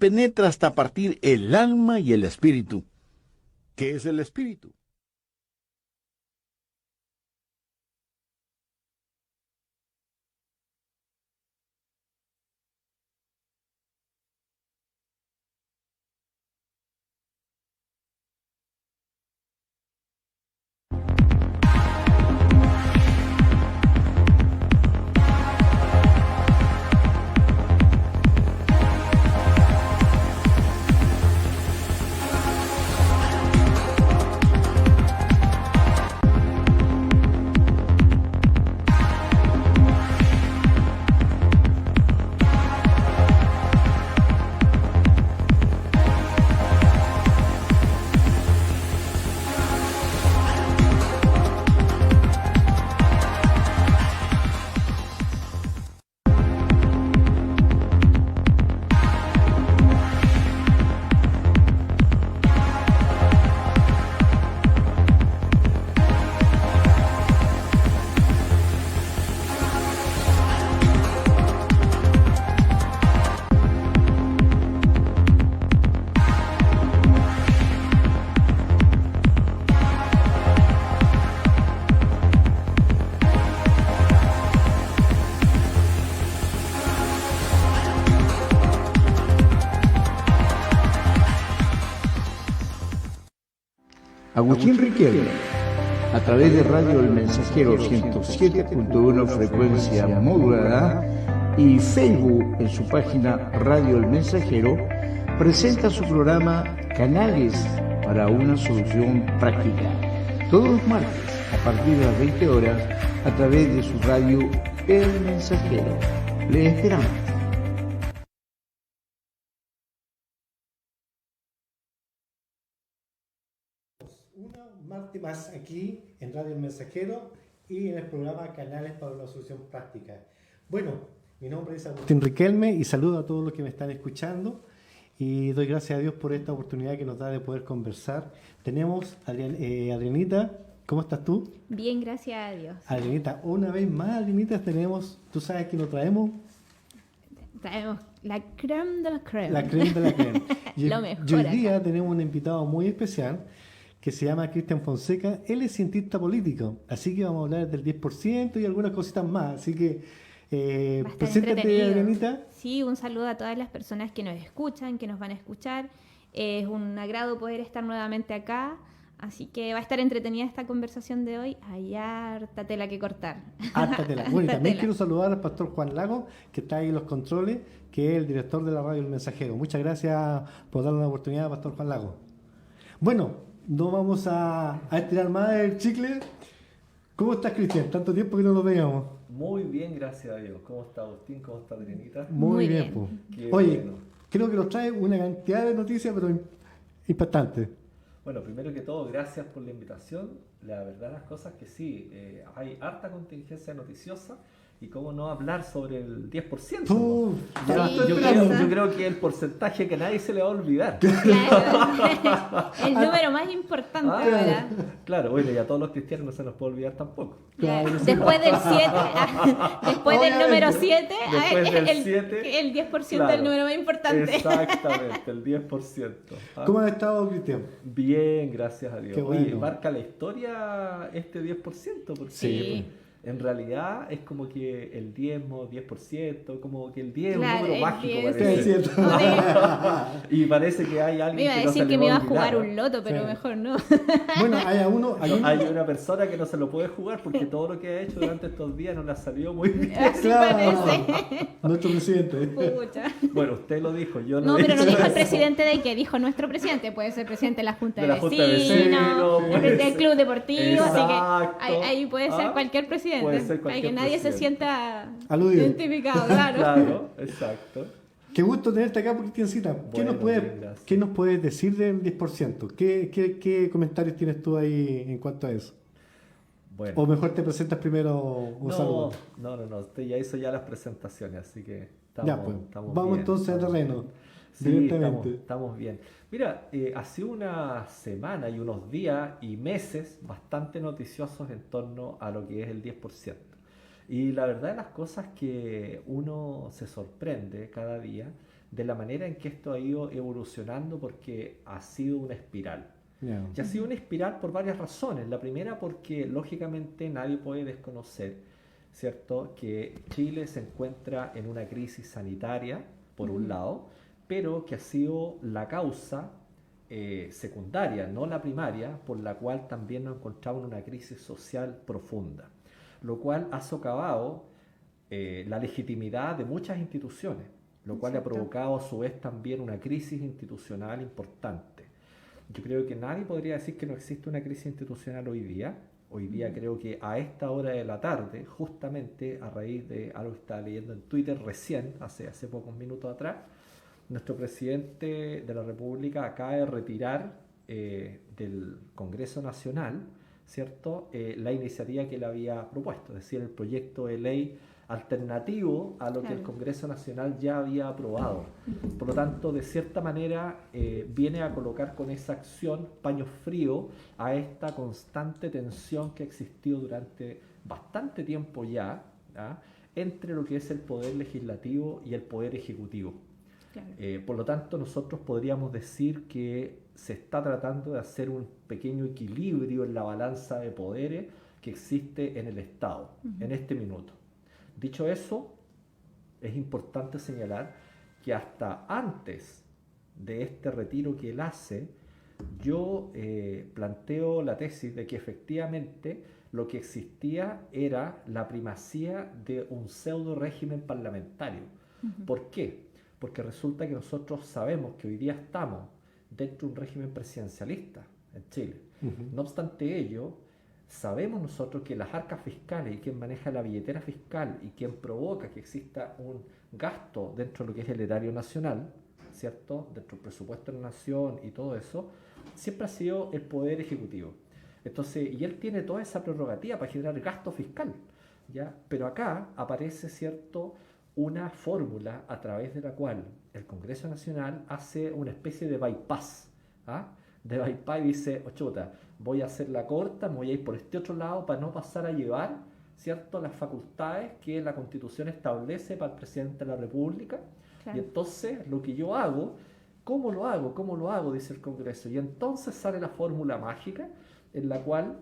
penetra hasta partir el alma y el espíritu. ¿Qué es el espíritu? Agustín Riquelme, a través de Radio El Mensajero 107.1 frecuencia modulada y Facebook en su página Radio El Mensajero, presenta su programa Canales para una solución práctica, todos los martes a partir de las 20 horas a través de su radio El Mensajero. Le esperamos. Martes más aquí en Radio El Mensajero y en el programa Canales para una Solución Práctica. Bueno, mi nombre es Agustín Riquelme y saludo a todos los que me están escuchando y doy gracias a Dios por esta oportunidad que nos da de poder conversar. Tenemos a Adrianita, ¿cómo estás tú? Bien, gracias a Dios. Adrianita, una vez más, Adrianita, tenemos, tú sabes que nos traemos la crème de la crème. la crème de la crème. Lo mejor Y hoy día acá. tenemos un invitado muy especial que se llama Cristian Fonseca. Él es cientista político, así que vamos a hablar del 10% y algunas cositas más. Así que, Va a estar preséntate, entretenido. Adrianita. Sí, un saludo a todas las personas que nos escuchan, que nos van a escuchar. Es un agrado poder estar nuevamente acá. Así que va a estar entretenida esta conversación de hoy. Hay harta tela que cortar. Harta tela. Bueno, y Harta también tela. quiero saludar al pastor Juan Lago, que está ahí en los controles, que es el director de la radio El Mensajero. Muchas gracias por darle una oportunidad, pastor Juan Lago. Bueno, no vamos a estirar más el chicle. ¿Cómo estás, Cristian? Tanto tiempo que no nos veíamos. Muy bien, gracias a Dios. ¿Cómo está Agustín? ¿Cómo está Adrianita? Muy bien, bien. pues. Qué Oye, bueno. creo que nos trae una cantidad de noticias, pero impactantes. Bueno, primero que todo, gracias por la invitación. La verdad, las cosas que sí, hay harta contingencia noticiosa. Y cómo no hablar sobre el 10%. Uf, ya Sí, estoy yo, esperando. creo, yo creo que es el porcentaje que nadie se le va a olvidar. Claro. El número más importante, Ah, ¿verdad? claro, bueno, y a todos los cristianos no se nos puede olvidar tampoco. Claro, sí. Después del 7, después del Obviamente. número 7, Después del 7, el 10% es claro, el número más importante. Exactamente, el 10%. ¿Ah? ¿Cómo has estado, Cristian? Bien, gracias a Dios. Qué Oye, bueno. marca la historia este 10%, porque Sí. en realidad es como que el diezmo, 10%, como que el 10 es un Claro, número el mágico 10. Sí, parece. es cierto. Y parece que hay alguien Me iba a que no decir se que le me va iba a jugar olvidar. un loto, pero Sí. mejor no. Bueno, hay Una persona que no se lo puede jugar porque todo lo que ha hecho durante estos días no le ha salido muy bien. Así Claro. parece. Nuestro presidente. Pucha. Bueno, usted lo dijo, yo No, no pero no he dicho dijo el eso. presidente de que dijo nuestro presidente. Puede ser presidente de la Junta de, De la Junta de Vecinos, Vecinos, puede del ser. Club Deportivo, así Exacto. que ahí puede ser Ah, cualquier presidente. puede ser para cualquier que nadie se presidente. sienta Aludido. identificado, claro. Claro, exacto. Qué gusto tenerte acá, Cristiancita. Bueno, bien, gracias. ¿Qué nos puedes decir del 10%? ¿Qué comentarios tienes tú ahí en cuanto a eso? Bueno. O mejor te presentas primero un saludo. No, usted ya hizo ya las presentaciones, así que estamos, Ya, pues, estamos vamos bien, entonces al estamos terreno, bien. Sí, directamente. estamos bien. Mira, hace una semana y unos días y meses bastante noticiosos en torno a lo que es el 10%. Y la verdad de las cosas que uno se sorprende cada día de la manera en que esto ha ido evolucionando, porque ha sido una espiral. Ya. Y ha sido una espiral por varias razones. La primera, porque lógicamente nadie puede desconocer, ¿cierto?, que Chile se encuentra en una crisis sanitaria, por un lado, pero que ha sido la causa secundaria, no la primaria, por la cual también nos encontramos en una crisis social profunda, lo cual ha socavado la legitimidad de muchas instituciones, lo cual ha provocado a su vez también una crisis institucional importante. Yo creo que nadie podría decir que no existe una crisis institucional hoy día. Hoy día creo que a esta hora de la tarde, justamente a raíz de algo que estaba leyendo en Twitter recién, hace pocos minutos atrás, nuestro presidente de la República acaba de retirar del Congreso Nacional, ¿cierto?, la iniciativa que él había propuesto, es decir, el proyecto de ley alternativo a lo que el Congreso Nacional ya había aprobado. Por lo tanto, de cierta manera, viene a colocar con esa acción paño frío a esta constante tensión que ha existido durante bastante tiempo ya, ¿ah?, entre lo que es el poder legislativo y el poder ejecutivo. Claro. Por lo tanto, nosotros podríamos decir que se está tratando de hacer un pequeño equilibrio en la balanza de poderes que existe en el Estado en este minuto. Dicho eso, es importante señalar que hasta antes de este retiro que él hace, yo planteo la tesis de que efectivamente lo que existía era la primacía de un pseudo régimen parlamentario. ¿Por qué? Porque resulta que nosotros sabemos que hoy día estamos dentro de un régimen presidencialista en Chile. No obstante ello, sabemos nosotros que las arcas fiscales y quien maneja la billetera fiscal y quien provoca que exista un gasto dentro de lo que es el erario nacional, ¿cierto?, dentro del presupuesto de la nación y todo eso, siempre ha sido el poder ejecutivo. Entonces, y él tiene toda esa prerrogativa para generar gasto fiscal, ¿ya? Pero acá aparece, ¿cierto?, una fórmula a través de la cual el Congreso Nacional hace una especie de bypass, ¿ah?, de bypass, y dice, chuta, voy a hacer la corta, me voy a ir por este otro lado para no pasar a llevar, ¿cierto?, las facultades que la Constitución establece para el presidente de la República. Claro. Y entonces lo que yo hago, ¿cómo lo hago? ¿Cómo lo hago?, dice el Congreso. Y entonces sale la fórmula mágica en la cual,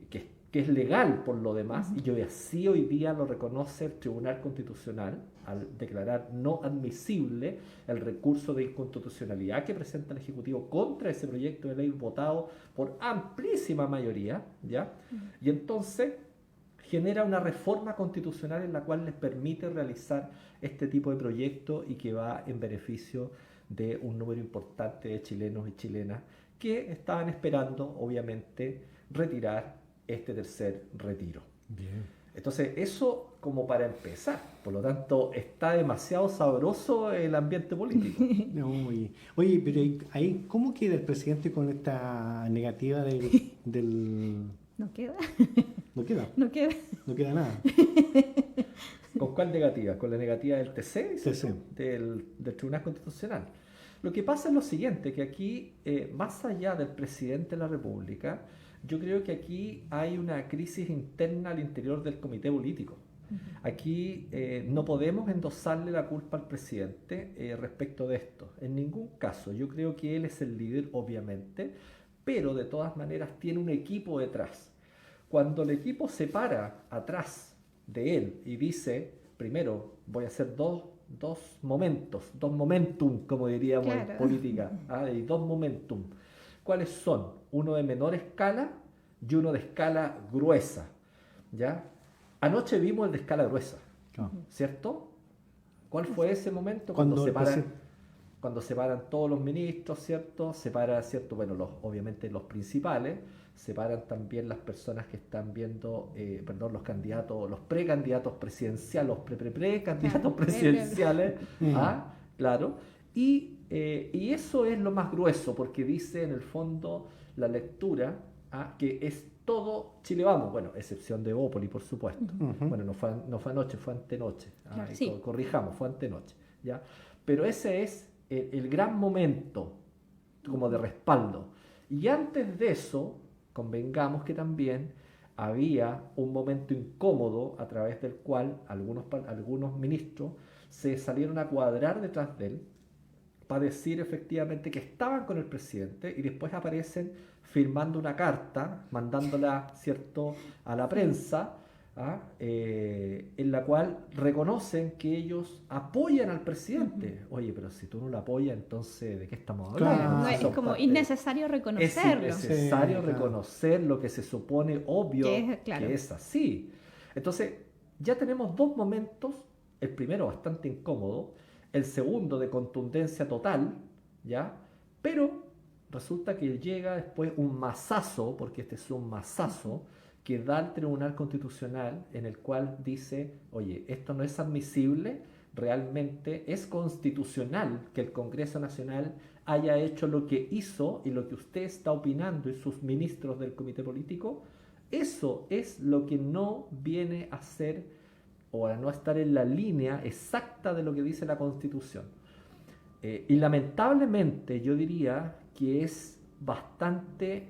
que es legal por lo demás, y yo así hoy día lo reconoce el Tribunal Constitucional al declarar no admisible el recurso de inconstitucionalidad que presenta el Ejecutivo contra ese proyecto de ley votado por amplísima mayoría, ¿ya? Y entonces genera una reforma constitucional en la cual les permite realizar este tipo de proyecto y que va en beneficio de un número importante de chilenos y chilenas que estaban esperando, obviamente, retirar este tercer retiro. Bien. Entonces, eso como para empezar. Por lo tanto, está demasiado sabroso el ambiente político. Oye, pero ahí, ¿cómo queda el presidente con esta negativa del... ¿No queda? No queda. No queda. No queda nada. ¿Con cuál negativa? ¿Con la negativa del TC? TC. Del Tribunal Constitucional. Lo que pasa es lo siguiente, que aquí, más allá del presidente de la República, yo creo que aquí hay una crisis interna al interior del comité político. Aquí no podemos endosarle la culpa al presidente respecto de esto. En ningún caso. Yo creo que él es el líder, obviamente, pero de todas maneras tiene un equipo detrás. Cuando el equipo se para atrás de él y dice, primero voy a hacer dos momentum, como diríamos en política, y dos momentum. ¿Cuáles son? Uno de menor escala y uno de escala gruesa, ¿ya? Anoche vimos el de escala gruesa, ¿cierto? ¿Cuál fue ese momento? Cuando se paran todos los ministros, ¿cierto? Se para, ¿cierto? Bueno, obviamente los principales, se paran también las personas que están viendo, los candidatos, los precandidatos presidenciales, los precandidatos presidenciales, claro, y eso es lo más grueso, porque dice en el fondo la lectura que es todo Chile Vamos, bueno, excepción de Bópoli, por supuesto. Bueno, no fue anoche, fue antenoche. Claro, sí. Corrijamos, fue antenoche, ¿ya? Pero ese es el gran momento como de respaldo. Y antes de eso, convengamos que también había un momento incómodo a través del cual algunos ministros se salieron a cuadrar detrás de él, para decir efectivamente que estaban con el presidente y después aparecen firmando una carta, mandándola, ¿cierto?, a la prensa, en la cual reconocen que ellos apoyan al presidente. Oye, pero si tú no lo apoyas, entonces ¿de qué estamos hablando? Claro. No, es Son como parte- innecesario reconocerlo. Es innecesario Sí, claro. reconocer lo que se supone obvio Que es, claro. que es así. Entonces, ya tenemos dos momentos, el primero bastante incómodo, el segundo de contundencia total, ¿ya? Pero resulta que llega después un mazazo, porque este es un mazazo, que da el Tribunal Constitucional en el cual dice, oye, esto no es admisible, realmente es constitucional que el Congreso Nacional haya hecho lo que hizo y lo que usted está opinando y sus ministros del comité político, eso es lo que no viene a ser o a no estar en la línea exacta de lo que dice la Constitución. Y lamentablemente yo diría que es bastante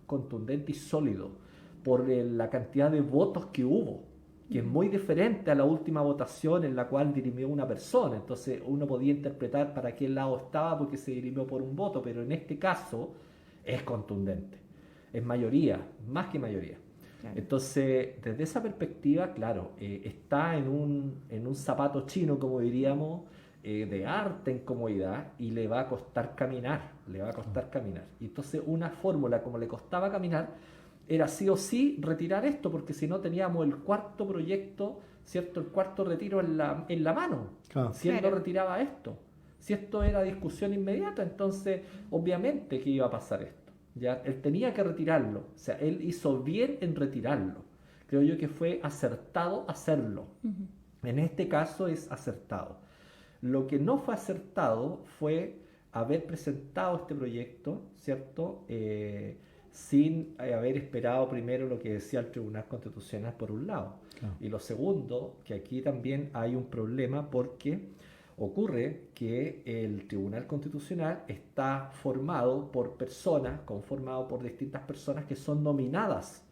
contundente y sólido por la cantidad de votos que hubo, que es muy diferente a la última votación en la cual dirimió una persona. Entonces uno podía interpretar para qué lado estaba porque se dirimió por un voto, pero en este caso es contundente, es mayoría, más que mayoría. Claro. Entonces, desde esa perspectiva, claro, está en un zapato chino, como diríamos, de harta incomodidad y le va a costar caminar, Y entonces una fórmula como le costaba caminar era sí o sí retirar esto, porque si no teníamos el cuarto proyecto, ¿cierto? El cuarto retiro en la mano, Claro. si él no Claro. retiraba esto. Si esto era discusión inmediata, entonces obviamente que iba a pasar esto. ¿Ya? Él tenía que retirarlo, o sea, él hizo bien en retirarlo. Creo yo que fue acertado hacerlo. En este caso es acertado. Lo que no fue acertado fue haber presentado este proyecto, ¿cierto? Sin haber esperado primero lo que decía el Tribunal Constitucional por un lado. Claro. Y lo segundo, que aquí también hay un problema porque ocurre que el Tribunal Constitucional está conformado por distintas personas que son nominadas.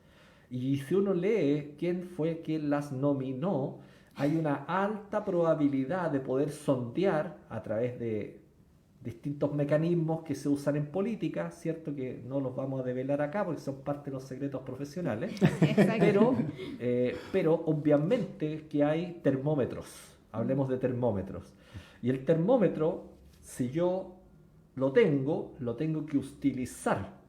Y si uno lee quién fue quien las nominó, hay una alta probabilidad de poder sondear a través de distintos mecanismos que se usan en política, ¿cierto? Que no los vamos a develar acá porque son parte de los secretos profesionales, Exacto. pero obviamente que hay termómetros, hablemos de termómetros. Y el termómetro, si yo lo tengo que utilizar.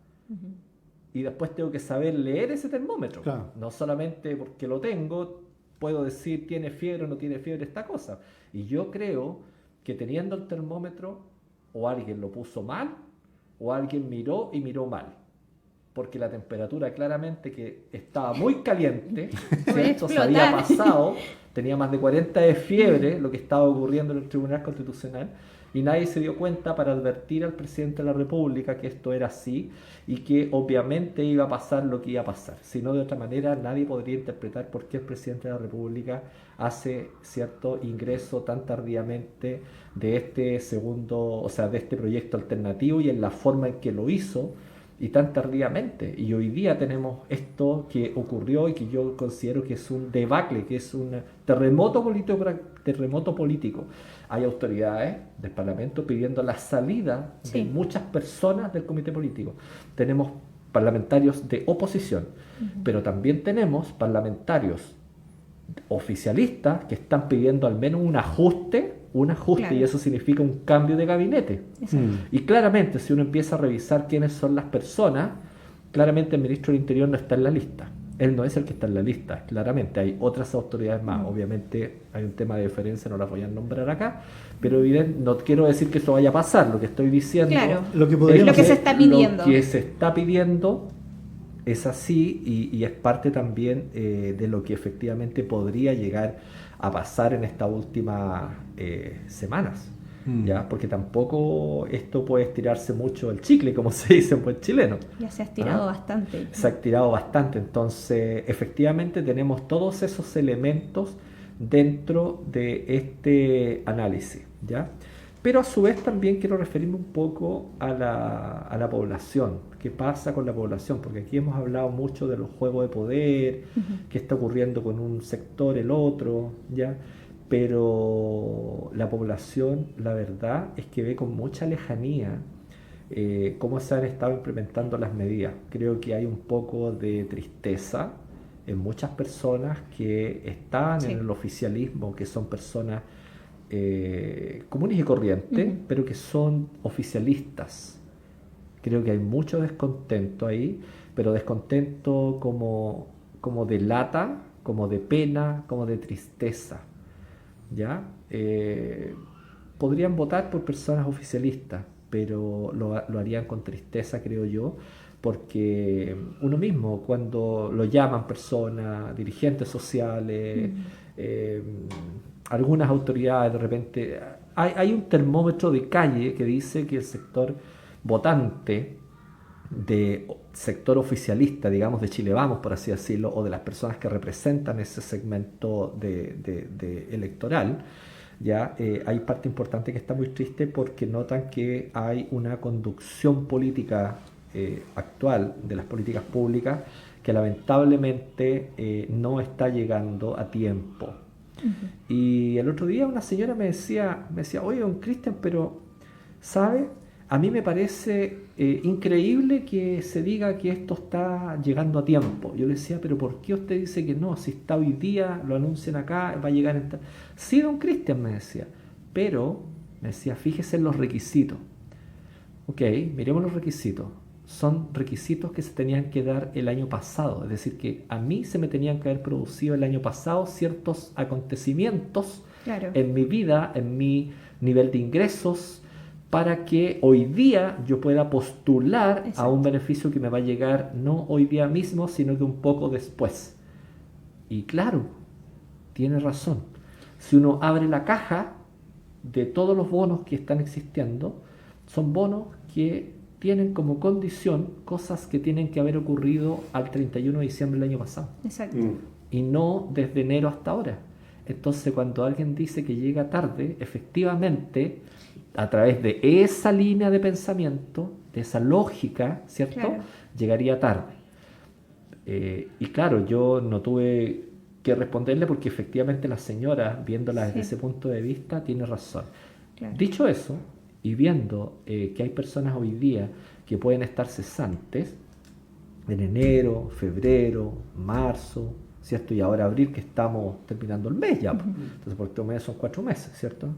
Y después tengo que saber leer ese termómetro. Claro. No solamente porque lo tengo, puedo decir tiene fiebre o no tiene fiebre esta cosa. Y yo creo que teniendo el termómetro, o alguien lo puso mal, o alguien miró y miró mal. Porque la temperatura claramente que estaba muy caliente, ¿cierto? Se había pasado, tenía más de 40 de fiebre, lo que estaba ocurriendo en el Tribunal Constitucional, y nadie se dio cuenta para advertir al presidente de la República que esto era así y que obviamente iba a pasar lo que iba a pasar. Si no, de otra manera, nadie podría interpretar por qué el presidente de la República hace cierto ingreso tan tardíamente de este de este proyecto alternativo y en la forma en que lo hizo y tan tardíamente. Y hoy día tenemos esto que ocurrió y que yo considero que es un debacle, que es un terremoto político. Hay autoridades del Parlamento pidiendo la salida de muchas personas del comité político. Tenemos parlamentarios de oposición, pero también tenemos parlamentarios oficialistas que están pidiendo al menos un ajuste, claro. Y eso significa un cambio de gabinete. Y claramente, si uno empieza a revisar quiénes son las personas, claramente el ministro del Interior no está en la lista. Él no es el que está en la lista, claramente. Hay otras autoridades más. Obviamente hay un tema de diferencia, no las voy a nombrar acá, pero no quiero decir que eso vaya a pasar. Lo que estoy diciendo Claro. Lo que se está pidiendo. Lo que se está pidiendo es así y es parte también de lo que efectivamente podría llegar a pasar en estas últimas semanas. ¿Ya? Porque tampoco esto puede estirarse mucho el chicle, como se dice en buen chileno. Ya se ha estirado bastante. Se ha estirado bastante, entonces efectivamente tenemos todos esos elementos dentro de este análisis, ¿ya? Pero a su vez también quiero referirme un poco a la población. ¿Qué pasa con la población? Porque aquí hemos hablado mucho de los juegos de poder, qué está ocurriendo con un sector, el otro, ¿ya? pero la población, la verdad, es que ve con mucha lejanía cómo se han estado implementando las medidas. Creo que hay un poco de tristeza en muchas personas que están en el oficialismo, que son personas comunes y corrientes, pero que son oficialistas. Creo que hay mucho descontento ahí, pero descontento como de lata, como de pena, como de tristeza. ¿Ya? Podrían votar por personas oficialistas, pero lo harían con tristeza, creo yo, porque uno mismo, cuando lo llaman personas, dirigentes sociales, algunas autoridades, de repente, hay un termómetro de calle que dice que el sector votante de sector oficialista, digamos, de Chile Vamos, por así decirlo, o de las personas que representan ese segmento de electoral, ya hay parte importante que está muy triste porque notan que hay una conducción política actual de las políticas públicas que lamentablemente no está llegando a tiempo. Y el otro día una señora me decía, oye, don Cristian, pero ¿sabe? A mí me parece increíble que se diga que esto está llegando a tiempo. Yo le decía, pero ¿por qué usted dice que no? Si está hoy día, lo anuncian acá, va a llegar en... Sí, don Cristian, me decía. Pero, me decía, fíjese en los requisitos. Ok, miremos los requisitos. Son requisitos que se tenían que dar el año pasado. Es decir, que a mí se me tenían que haber producido el año pasado ciertos acontecimientos en mi vida, en mi nivel de ingresos, para que hoy día yo pueda postular a un beneficio que me va a llegar no hoy día mismo, sino que un poco después. Y claro, tiene razón. Si uno abre la caja de todos los bonos que están existiendo, son bonos que tienen como condición cosas que tienen que haber ocurrido al 31 de diciembre del año pasado. Exacto. Y no desde enero hasta ahora. Entonces, cuando alguien dice que llega tarde, efectivamente, a través de esa línea de pensamiento, de esa lógica, ¿cierto? Claro. Llegaría tarde. Y claro, yo no tuve que responderle porque efectivamente la señora, viéndola desde ese punto de vista, tiene razón. Claro. Dicho eso, y viendo que hay personas hoy día que pueden estar cesantes en enero, febrero, marzo, ¿cierto? Y ahora abril, que estamos terminando el mes ya. Entonces, por estos meses son 4 meses, ¿cierto?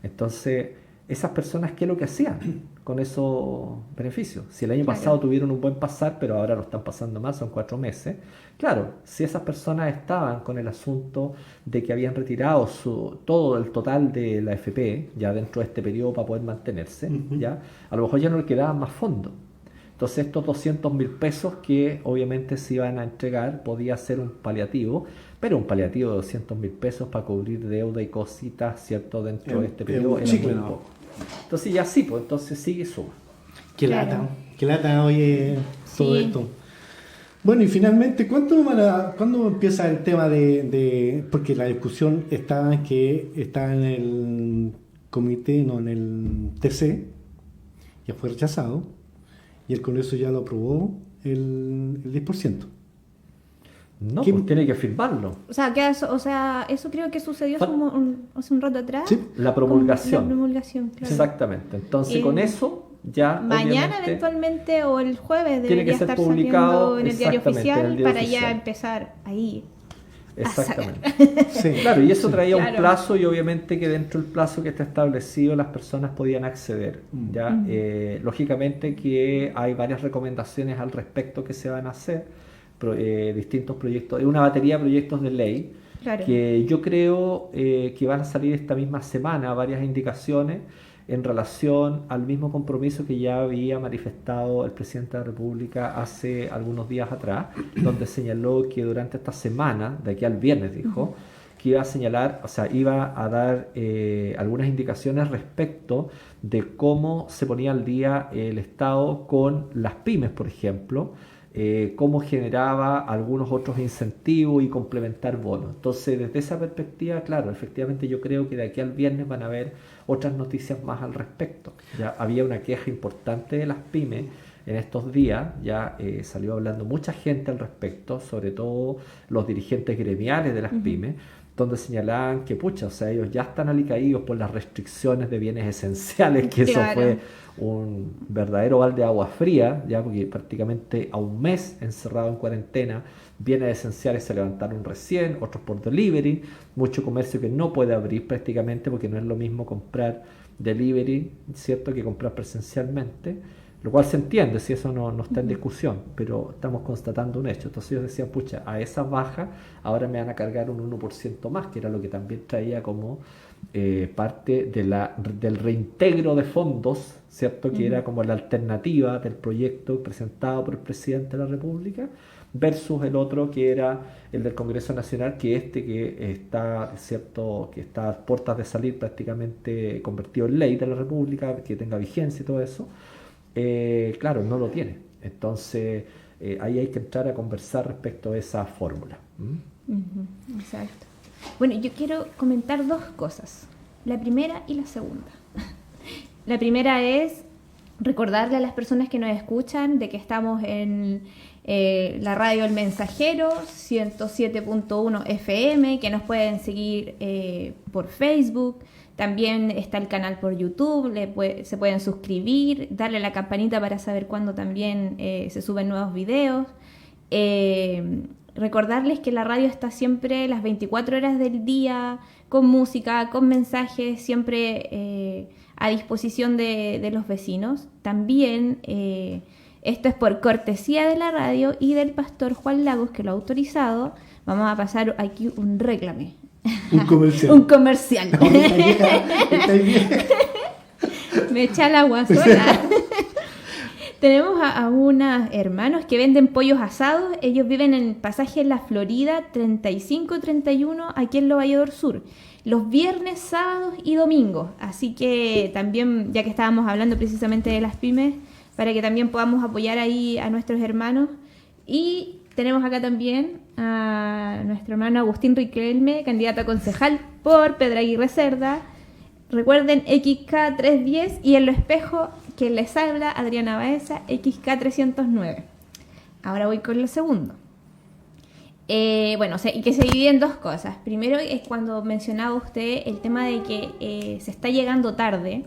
Entonces, esas personas, ¿qué es lo que hacían con esos beneficios? Si el año pasado tuvieron un buen pasar, pero ahora lo están pasando mal, son 4 meses. Claro, si esas personas estaban con el asunto de que habían retirado todo el total de la AFP, ya dentro de este periodo para poder mantenerse, ya a lo mejor ya no le quedaban más fondos. Entonces estos 200.000 pesos que obviamente se iban a entregar podía ser un paliativo, pero un paliativo de 200.000 pesos para cubrir deuda y cositas, ¿cierto? Dentro de este periodo era muy poco. Entonces ya sí, pues entonces sigue y suma. Qué lata, oye, todo esto. Bueno, y finalmente, ¿cuándo empieza el tema porque la discusión está en el comité, no, en el TC, ya fue rechazado, y el Congreso ya lo aprobó el 10%. No, pues tiene que firmarlo. O sea, eso creo que sucedió hace un rato atrás. Sí, la promulgación. La promulgación, claro. Exactamente. Entonces, con eso ya mañana eventualmente o el jueves debería estar publicado saliendo en el diario oficial para ya empezar ahí. Exactamente. Sí. Claro, y eso traía un plazo, y obviamente que dentro del plazo que está establecido las personas podían acceder. ¿Ya? Lógicamente que hay varias recomendaciones al respecto que se van a hacer, distintos proyectos, una batería de proyectos de ley, que yo creo que van a salir esta misma semana varias indicaciones en relación al mismo compromiso que ya había manifestado el presidente de la República hace algunos días atrás, donde señaló que durante esta semana, de aquí al viernes dijo, que iba a señalar, o sea, iba a dar algunas indicaciones respecto de cómo se ponía al día el Estado con las pymes, por ejemplo, cómo generaba algunos otros incentivos y complementar bonos. Entonces, desde esa perspectiva, claro, efectivamente yo creo que de aquí al viernes van a haber otras noticias más al respecto. Ya había una queja importante de las pymes en estos días, ya salió hablando mucha gente al respecto, sobre todo los dirigentes gremiales de las pymes, donde señalaban que, pucha, o sea, ellos ya están alicaídos por las restricciones de bienes esenciales, que eso fue un verdadero balde de agua fría, ya porque prácticamente a un mes encerrado en cuarentena, bienes esenciales se levantaron recién, otros por delivery, mucho comercio que no puede abrir prácticamente porque no es lo mismo comprar delivery, ¿cierto?, que comprar presencialmente, lo cual se entiende, si eso no está en discusión, pero estamos constatando un hecho. Entonces ellos decían, pucha, a esa baja ahora me van a cargar un 1% más, que era lo que también traía como parte del reintegro de fondos, ¿cierto?, que era como la alternativa del proyecto presentado por el presidente de la República, versus el otro que era el del Congreso Nacional, que está, ¿cierto?, que está a puertas de salir prácticamente convertido en ley de la República, que tenga vigencia y todo eso. Claro, no lo tiene. Entonces, ahí hay que entrar a conversar respecto a esa fórmula. Exacto. Bueno, yo quiero comentar dos cosas, la primera y la segunda. La primera es recordarle a las personas que nos escuchan de que estamos en la radio El Mensajero 107.1 FM, que nos pueden seguir por Facebook. También está el canal por YouTube, se pueden suscribir, darle a la campanita para saber cuándo también se suben nuevos videos. Recordarles que la radio está siempre las 24 horas del día, con música, con mensajes, siempre a disposición de los vecinos. También esto es por cortesía de la radio y del pastor Juan Lagos, que lo ha autorizado. Vamos a pasar aquí un réclame. Un comercial. Un comercial. Me echa el agua sola. Tenemos a unos hermanos que venden pollos asados. Ellos viven en el pasaje La Florida 3531, aquí en Lo Valledor Sur, los viernes, sábados y domingos. Así que también, ya que estábamos hablando precisamente de las pymes, para que también podamos apoyar ahí a nuestros hermanos. Y tenemos acá también a nuestro hermano Agustín Riquelme, candidato a concejal por Pedraguirre Cerda. Recuerden, XK310, y en Lo Espejo, que les habla, Adriana Baeza, XK309. Ahora voy con lo segundo. Bueno, y que se divide en dos cosas. Primero es cuando mencionaba usted el tema de que se está llegando tarde.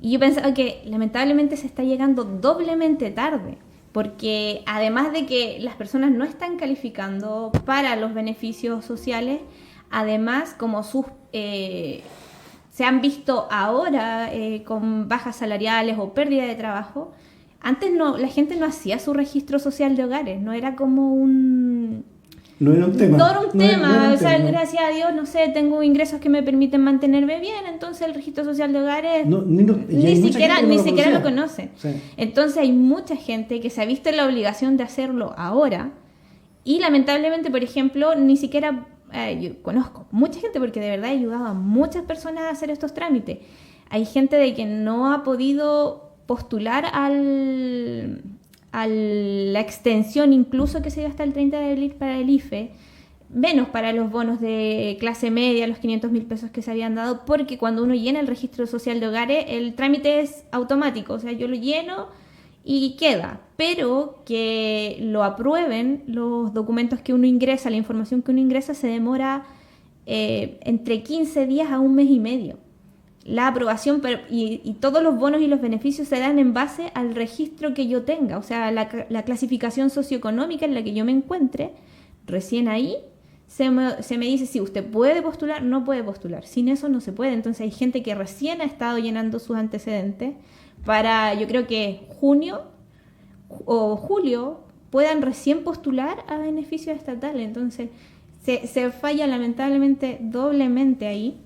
Y yo pensaba que lamentablemente se está llegando doblemente tarde. Porque además de que las personas no están calificando para los beneficios sociales, además como se han visto ahora con bajas salariales o pérdida de trabajo, antes la gente no hacía su registro social de hogares, no era como un... No era un tema. No era un tema, o sea, gracias a Dios, no sé, tengo ingresos que me permiten mantenerme bien, entonces el registro social de hogares ni siquiera lo conocen. Sí. Entonces hay mucha gente que se ha visto en la obligación de hacerlo ahora y lamentablemente, por ejemplo, ni siquiera... yo conozco mucha gente porque de verdad he ayudado a muchas personas a hacer estos trámites. Hay gente de que no ha podido postular a la extensión incluso que se dio hasta el 30 de abril para el IFE, menos para los bonos de clase media, los 500.000 pesos que se habían dado, porque cuando uno llena el registro social de hogares, el trámite es automático, o sea, yo lo lleno y queda, pero que lo aprueben los documentos que uno ingresa, la información que uno ingresa se demora entre 15 días a un mes y medio. La aprobación y todos los bonos y los beneficios se dan en base al registro que yo tenga, o sea, la clasificación socioeconómica en la que yo me encuentre. Recién ahí se me dice si usted puede postular, no puede postular. Sin eso no se puede. Entonces hay gente que recién ha estado llenando sus antecedentes para, yo creo que junio o julio puedan recién postular a beneficios estatales. Entonces se falla lamentablemente doblemente ahí.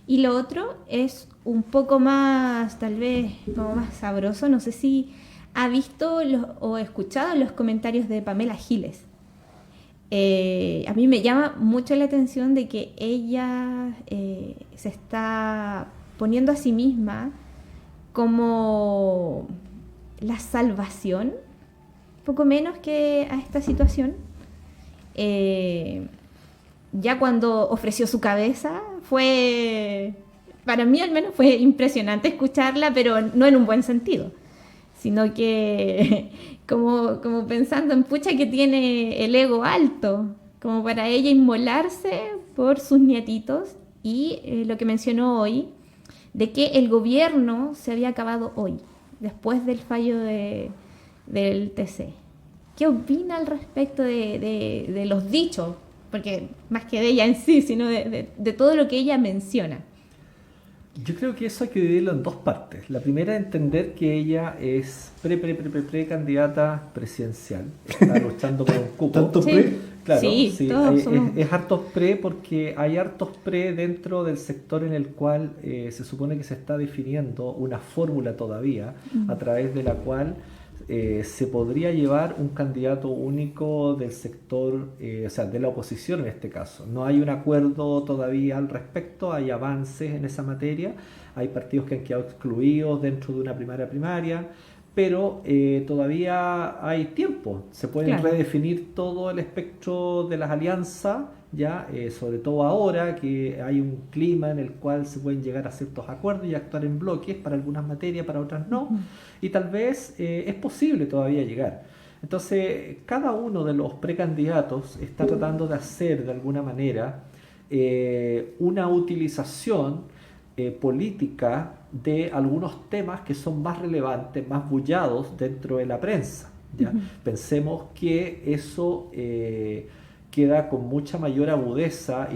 Y lo otro es un poco más, tal vez, como más sabroso. No sé si ha visto o escuchado los comentarios de Pamela Giles. A mí me llama mucho la atención de que ella se está poniendo a sí misma como la salvación, poco menos que a esta situación. Ya cuando ofreció su cabeza, para mí al menos fue impresionante escucharla, pero no en un buen sentido, sino que como pensando en pucha que tiene el ego alto, como para ella inmolarse por sus nietitos y lo que mencionó hoy, de que el gobierno se había acabado hoy, después del fallo del TC. ¿Qué opina al respecto de los dichos? Porque más que de ella en sí, sino de todo lo que ella menciona. Yo creo que eso hay que dividirlo en dos partes. La primera, entender que ella es pre-candidata presidencial. Está luchando por un cupo. ¿Tanto Sí. pre? Claro, Sí, sí, todos somos. es hartos pre porque hay hartos pre dentro del sector en el cual se supone que se está definiendo una fórmula todavía a través de la cual se podría llevar un candidato único del sector, o sea, de la oposición en este caso. No hay un acuerdo todavía al respecto, hay avances en esa materia, hay partidos que han quedado excluidos dentro de una primaria, pero todavía hay tiempo, se puede Claro. redefinir todo el espectro de las alianzas, ya sobre todo ahora que hay un clima en el cual se pueden llegar a ciertos acuerdos y actuar en bloques para algunas materias, para otras no, y tal vez es posible todavía llegar. Entonces, cada uno de los precandidatos está tratando de hacer de alguna manera una utilización política de algunos temas que son más relevantes, más bullados dentro de la prensa. ¿Ya? Pensemos que eso queda con mucha mayor agudeza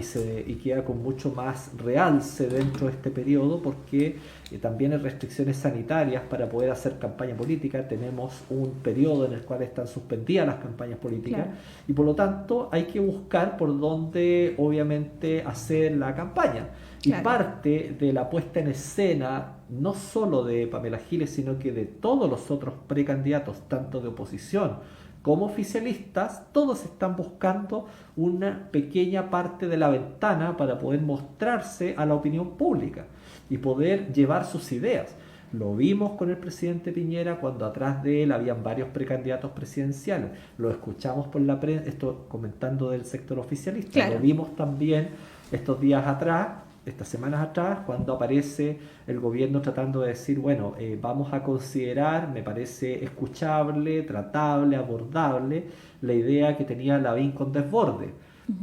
y queda con mucho más realce dentro de este periodo porque también hay restricciones sanitarias para poder hacer campaña política. Tenemos un periodo en el cual están suspendidas las campañas políticas Claro. y por lo tanto hay que buscar por dónde obviamente hacer la campaña. Y Claro. parte de la puesta en escena, no solo de Pamela Giles, sino que de todos los otros precandidatos, tanto de oposición como oficialistas, todos están buscando una pequeña parte de la ventana para poder mostrarse a la opinión pública y poder llevar sus ideas. Lo vimos con el presidente Piñera cuando atrás de él habían varios precandidatos presidenciales. Lo escuchamos por la prensa, esto comentando del sector oficialista. Claro. Lo vimos también estos días atrás, estas semanas atrás, cuando aparece el gobierno tratando de decir, bueno, vamos a considerar, me parece escuchable, tratable, abordable, la idea que tenía Lavín con Desbordes.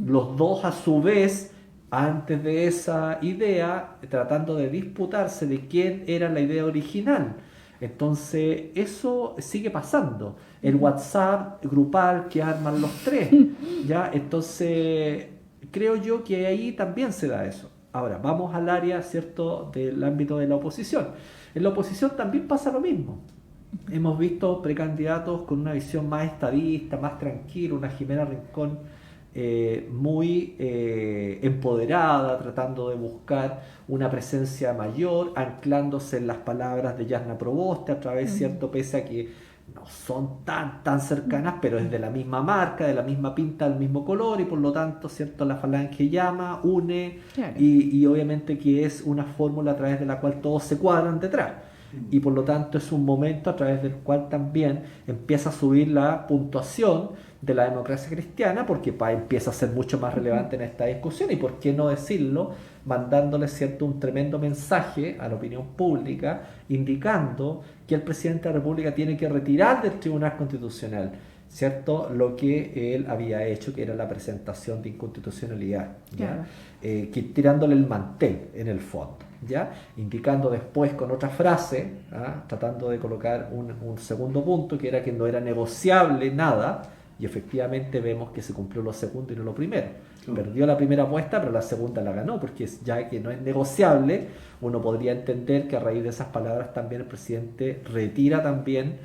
Los dos a su vez, antes de esa idea, tratando de disputarse de quién era la idea original. Entonces, eso sigue pasando. El WhatsApp grupal que arman los tres, ¿ya? Entonces, creo yo que ahí también se da eso. Ahora, vamos al área, ¿cierto?, del ámbito de la oposición. En la oposición también pasa lo mismo. Hemos visto precandidatos con una visión más estadista, más tranquila, una Jimena Rincón muy empoderada, tratando de buscar una presencia mayor, anclándose en las palabras de Yasna Proboste, a través, ¿cierto?, pese a que no son tan cercanas, pero es de la misma marca, de la misma pinta, del mismo color, y por lo tanto, ¿cierto?, la falange llama, une, Claro. y obviamente que es una fórmula a través de la cual todos se cuadran detrás. Y por lo tanto es un momento a través del cual también empieza a subir la puntuación de la democracia cristiana, porque empieza a ser mucho más relevante en esta discusión, y por qué no decirlo, mandándole, ¿cierto?, un tremendo mensaje a la opinión pública, indicando que el presidente de la República tiene que retirar del Tribunal Constitucional, ¿cierto?, lo que él había hecho, que era la presentación de inconstitucionalidad, ¿ya? Claro. Que tirándole el mantel en el fondo, ¿ya? Indicando después con otra frase, tratando de colocar un segundo punto, que era que no era negociable nada, y efectivamente vemos que se cumplió lo segundo y no lo primero. Perdió la primera apuesta, pero la segunda la ganó, porque ya que no es negociable, uno podría entender que a raíz de esas palabras también el presidente retira también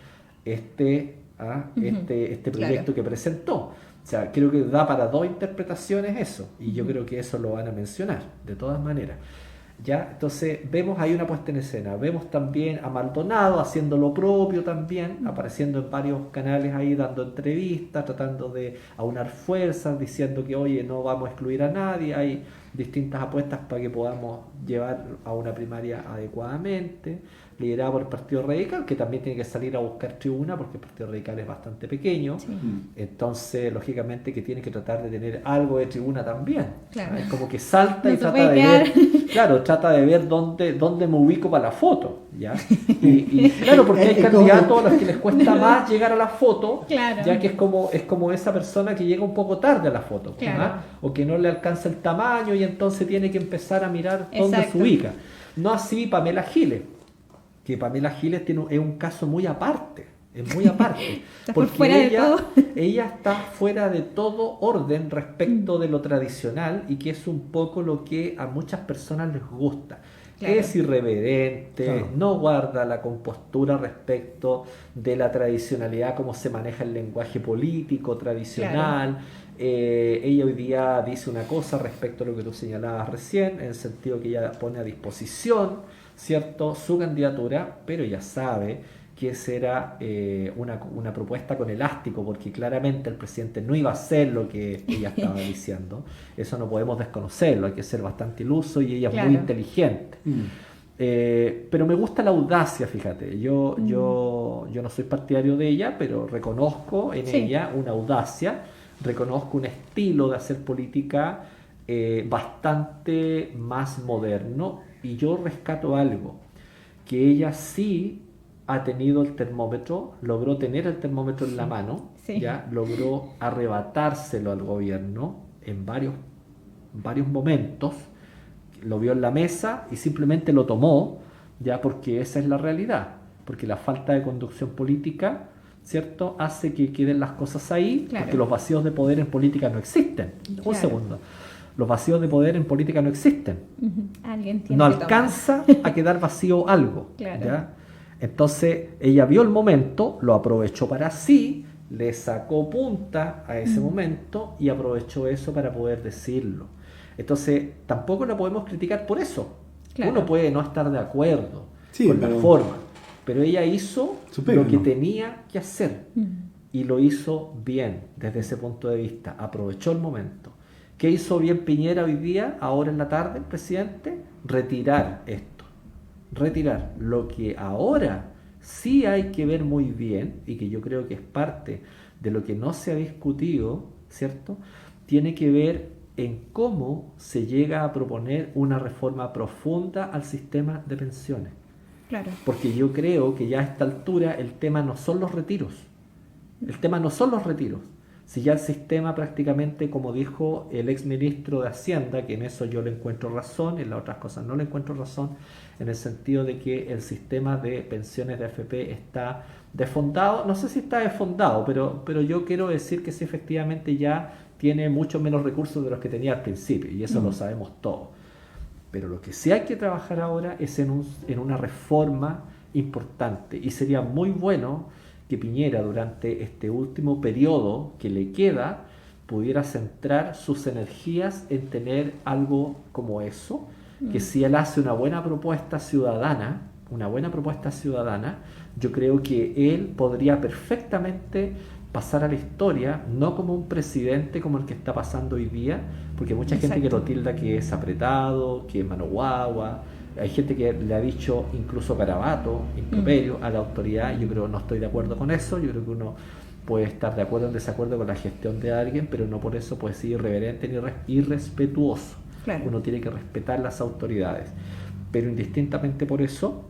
este proyecto Claro. que presentó. O sea, creo que da para dos interpretaciones eso, y yo creo que eso lo van a mencionar, de todas maneras. ¿Ya? Entonces vemos ahí una puesta en escena, vemos también a Maldonado haciendo lo propio también, apareciendo en varios canales ahí dando entrevistas, tratando de aunar fuerzas, diciendo que oye, no vamos a excluir a nadie, hay distintas apuestas para que podamos llevar a una primaria adecuadamente. liderada por el Partido Radical, que también tiene que salir a buscar tribuna porque el Partido Radical es bastante pequeño. Sí. Entonces, lógicamente, que tiene que tratar de tener algo de tribuna también. Claro. Es como que salta No y se trata puede de quedar. ver, claro, trata de ver dónde me ubico para la foto, ¿ya? Y claro, porque hay Es como- candidatos a los que les cuesta más llegar a la foto, Claro. ya que es como esa persona que llega un poco tarde a la foto, Claro. ¿ah? O que no le alcanza el tamaño y entonces tiene que empezar a mirar dónde Exacto. se ubica. No así Pamela Giles, que Pamela Giles es un caso muy aparte, es muy aparte, Está por fuera de todo. ella está fuera de todo orden respecto de lo tradicional y que es un poco lo que a muchas personas les gusta. Claro. Es irreverente, Claro. no guarda la compostura respecto de la tradicionalidad, cómo se maneja el lenguaje político tradicional. Ella hoy día dice una cosa respecto a lo que tú señalabas recién, en el sentido que ella pone a disposición, ¿cierto?, su candidatura, pero ella sabe que esa era una propuesta con elástico, porque claramente el presidente no iba a hacer lo que ella estaba diciendo. Eso no podemos desconocerlo, hay que ser bastante iluso y ella es muy Claro. inteligente. Pero me gusta la audacia, fíjate. Yo no soy partidario de ella, pero reconozco en Sí. ella una audacia, reconozco un estilo de hacer política bastante más moderno, y yo rescato algo, que ella sí ha tenido el termómetro, logró tener el termómetro en la mano, Sí. ¿ya? Logró arrebatárselo al gobierno en varios momentos, lo vio en la mesa y simplemente lo tomó, ya, porque esa es la realidad, porque la falta de conducción política, ¿cierto?, hace que queden las cosas ahí, Claro. porque los vacíos de poder en política no existen. Un Claro. segundo. Los vacíos de poder en política no existen. Ujú. Alguien tiene No que tomar. alcanza a quedar vacío algo. Claro. ¿ya? Entonces ella vio el momento, lo aprovechó para sí, le sacó punta a ese momento y aprovechó eso para poder decirlo. Entonces tampoco la podemos criticar por eso. Claro. Uno puede no estar de acuerdo Sí, con la pero- forma, pero ella hizo Su pega, lo que ¿no? tenía que hacer Ujú. y lo hizo bien desde ese punto de vista, aprovechó el momento. ¿Qué hizo bien Piñera hoy día, ahora en la tarde, el presidente? Retirar esto, retirar lo que ahora sí hay que ver muy bien, y que yo creo que es parte de lo que no se ha discutido, ¿cierto? Tiene que ver en cómo se llega a proponer una reforma profunda al sistema de pensiones. Claro. Porque yo creo que ya a esta altura el tema no son los retiros. El tema no son los retiros. Si ya el sistema prácticamente, como dijo el ex ministro de Hacienda, que en eso yo le encuentro razón, en las otras cosas no le encuentro razón, en el sentido de que el sistema de pensiones de AFP está desfondado. No sé si está desfondado, pero yo quiero decir que sí, efectivamente ya tiene mucho menos recursos de los que tenía al principio, y eso lo sabemos todos. Pero lo que sí hay que trabajar ahora es en una reforma importante, y sería muy bueno que Piñera, durante este último periodo que le queda, pudiera centrar sus energías en tener algo como eso, que si él hace una buena propuesta ciudadana, yo creo que él podría perfectamente pasar a la historia, no como un presidente como el que está pasando hoy día, porque hay mucha gente que Exacto. lo tilda que es apretado, que es mano guagua. Hay gente que le ha dicho incluso garabato, improperio a la autoridad. Yo creo, no estoy de acuerdo con eso. Yo creo que uno puede estar de acuerdo o en desacuerdo con la gestión de alguien, pero no por eso puede ser irreverente ni irrespetuoso. Claro. Uno tiene que respetar las autoridades. Pero indistintamente por eso,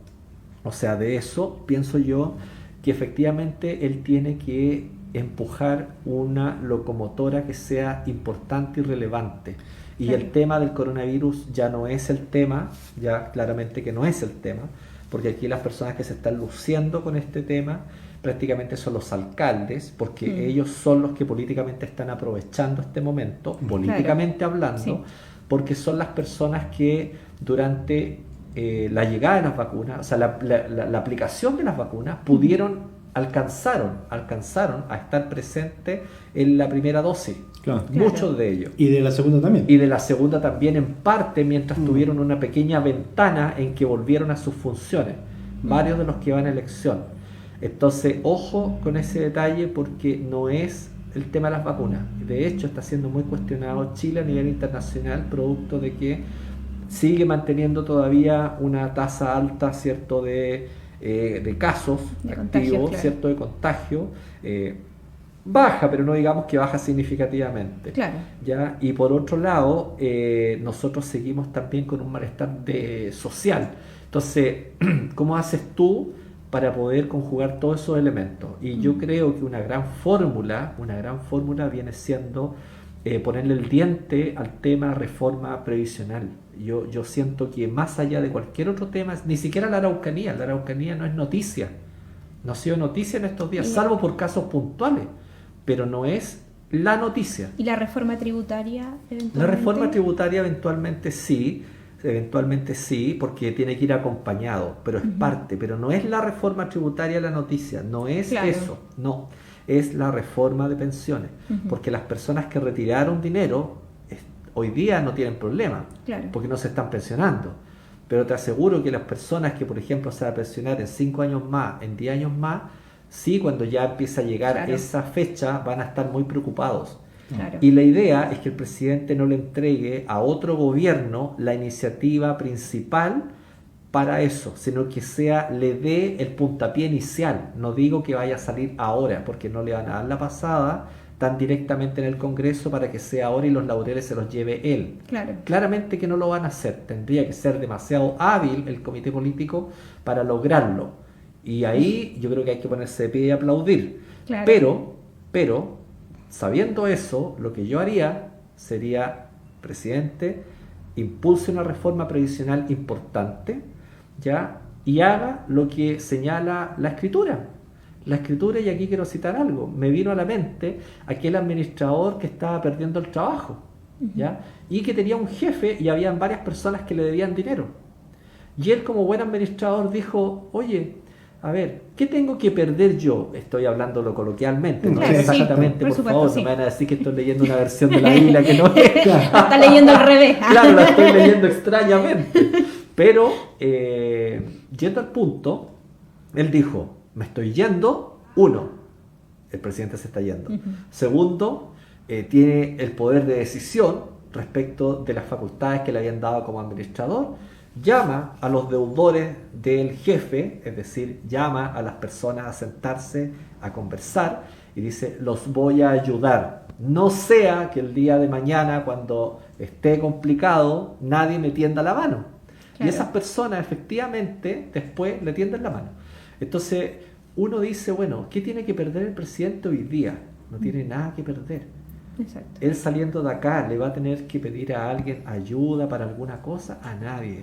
o sea, de eso, pienso yo que efectivamente él tiene que empujar una locomotora que sea importante y relevante. Y Claro. el tema del coronavirus ya no es el tema, ya claramente que no es el tema, porque aquí las personas que se están luciendo con este tema prácticamente son los alcaldes, porque ellos son los que políticamente están aprovechando este momento, políticamente hablando, Sí. porque son las personas que durante la llegada de las vacunas, o sea, la aplicación de las vacunas, alcanzaron a estar presentes en la primera dosis, Claro. muchos de ellos. Y de la segunda también. Y de la segunda también en parte, mientras tuvieron una pequeña ventana en que volvieron a sus funciones, varios de los que van a elección. Entonces, ojo con ese detalle, porque no es el tema de las vacunas. De hecho, está siendo muy cuestionado Chile a nivel internacional, producto de que sigue manteniendo todavía una tasa alta, ¿cierto?, de de casos De activos, contagios, claro. ¿cierto? De contagio, baja, pero no digamos que baja significativamente. Claro. ¿Ya? Y por otro lado, nosotros seguimos también con un malestar social. Entonces, ¿cómo haces tú para poder conjugar todos esos elementos? Y yo creo que una gran fórmula viene siendo ponerle el diente al tema reforma previsional. Yo siento que más allá de cualquier otro tema, ni siquiera la Araucanía no es noticia, no ha sido noticia en estos días, salvo por casos puntuales, pero no es la noticia. ¿Y la reforma tributaria eventualmente? La reforma tributaria eventualmente sí, porque tiene que ir acompañado, pero es parte, pero no es la reforma tributaria la noticia, no es Claro. eso, no, es la reforma de pensiones, porque las personas que retiraron dinero hoy día no tienen problema, Claro. porque no se están pensionando, pero te aseguro que las personas que, por ejemplo, se van a pensionar en 5 años más, en 10 años más, sí, cuando ya empieza a llegar Claro. esa fecha, van a estar muy preocupados. Claro. Y la idea es que el presidente no le entregue a otro gobierno la iniciativa principal para eso, sino que le dé el puntapié inicial. No digo que vaya a salir ahora, porque no le van a dar la pasada tan directamente en el Congreso para que sea ahora y los laureles se los lleve él. Claro. Claramente que no lo van a hacer, tendría que ser demasiado hábil el comité político para lograrlo. Y ahí yo creo que hay que ponerse de pie y aplaudir. Claro. Pero, sabiendo eso, lo que yo haría sería, presidente, impulse una reforma previsional importante, ¿ya? Y haga lo que señala la escritura. La escritura, y aquí quiero citar algo, me vino a la mente aquel administrador que estaba perdiendo el trabajo, ¿ya? Y que tenía un jefe y habían varias personas que le debían dinero. Y él, como buen administrador, dijo, oye, a ver, ¿qué tengo que perder yo? Estoy hablándolo coloquialmente, no Claro, es exactamente, sí, por por favor, supuesto, no me van a decir que estoy leyendo una versión de la Biblia que no es. Está leyendo al revés. Claro, la estoy leyendo extrañamente. Pero, yendo al punto, él dijo, me estoy yendo, uno, el presidente se está yendo. Segundo, tiene el poder de decisión respecto de las facultades que le habían dado como administrador. Llama a los deudores del jefe, es decir, llama a las personas a sentarse, a conversar y dice, los voy a ayudar. No sea que el día de mañana, cuando esté complicado, nadie me tienda la mano. Claro. Y esas personas efectivamente después le tienden la mano. Entonces uno dice, bueno, ¿qué tiene que perder el presidente hoy día? No tiene nada que perder. Exacto. Él saliendo de acá, ¿le va a tener que pedir a alguien ayuda para alguna cosa? A nadie.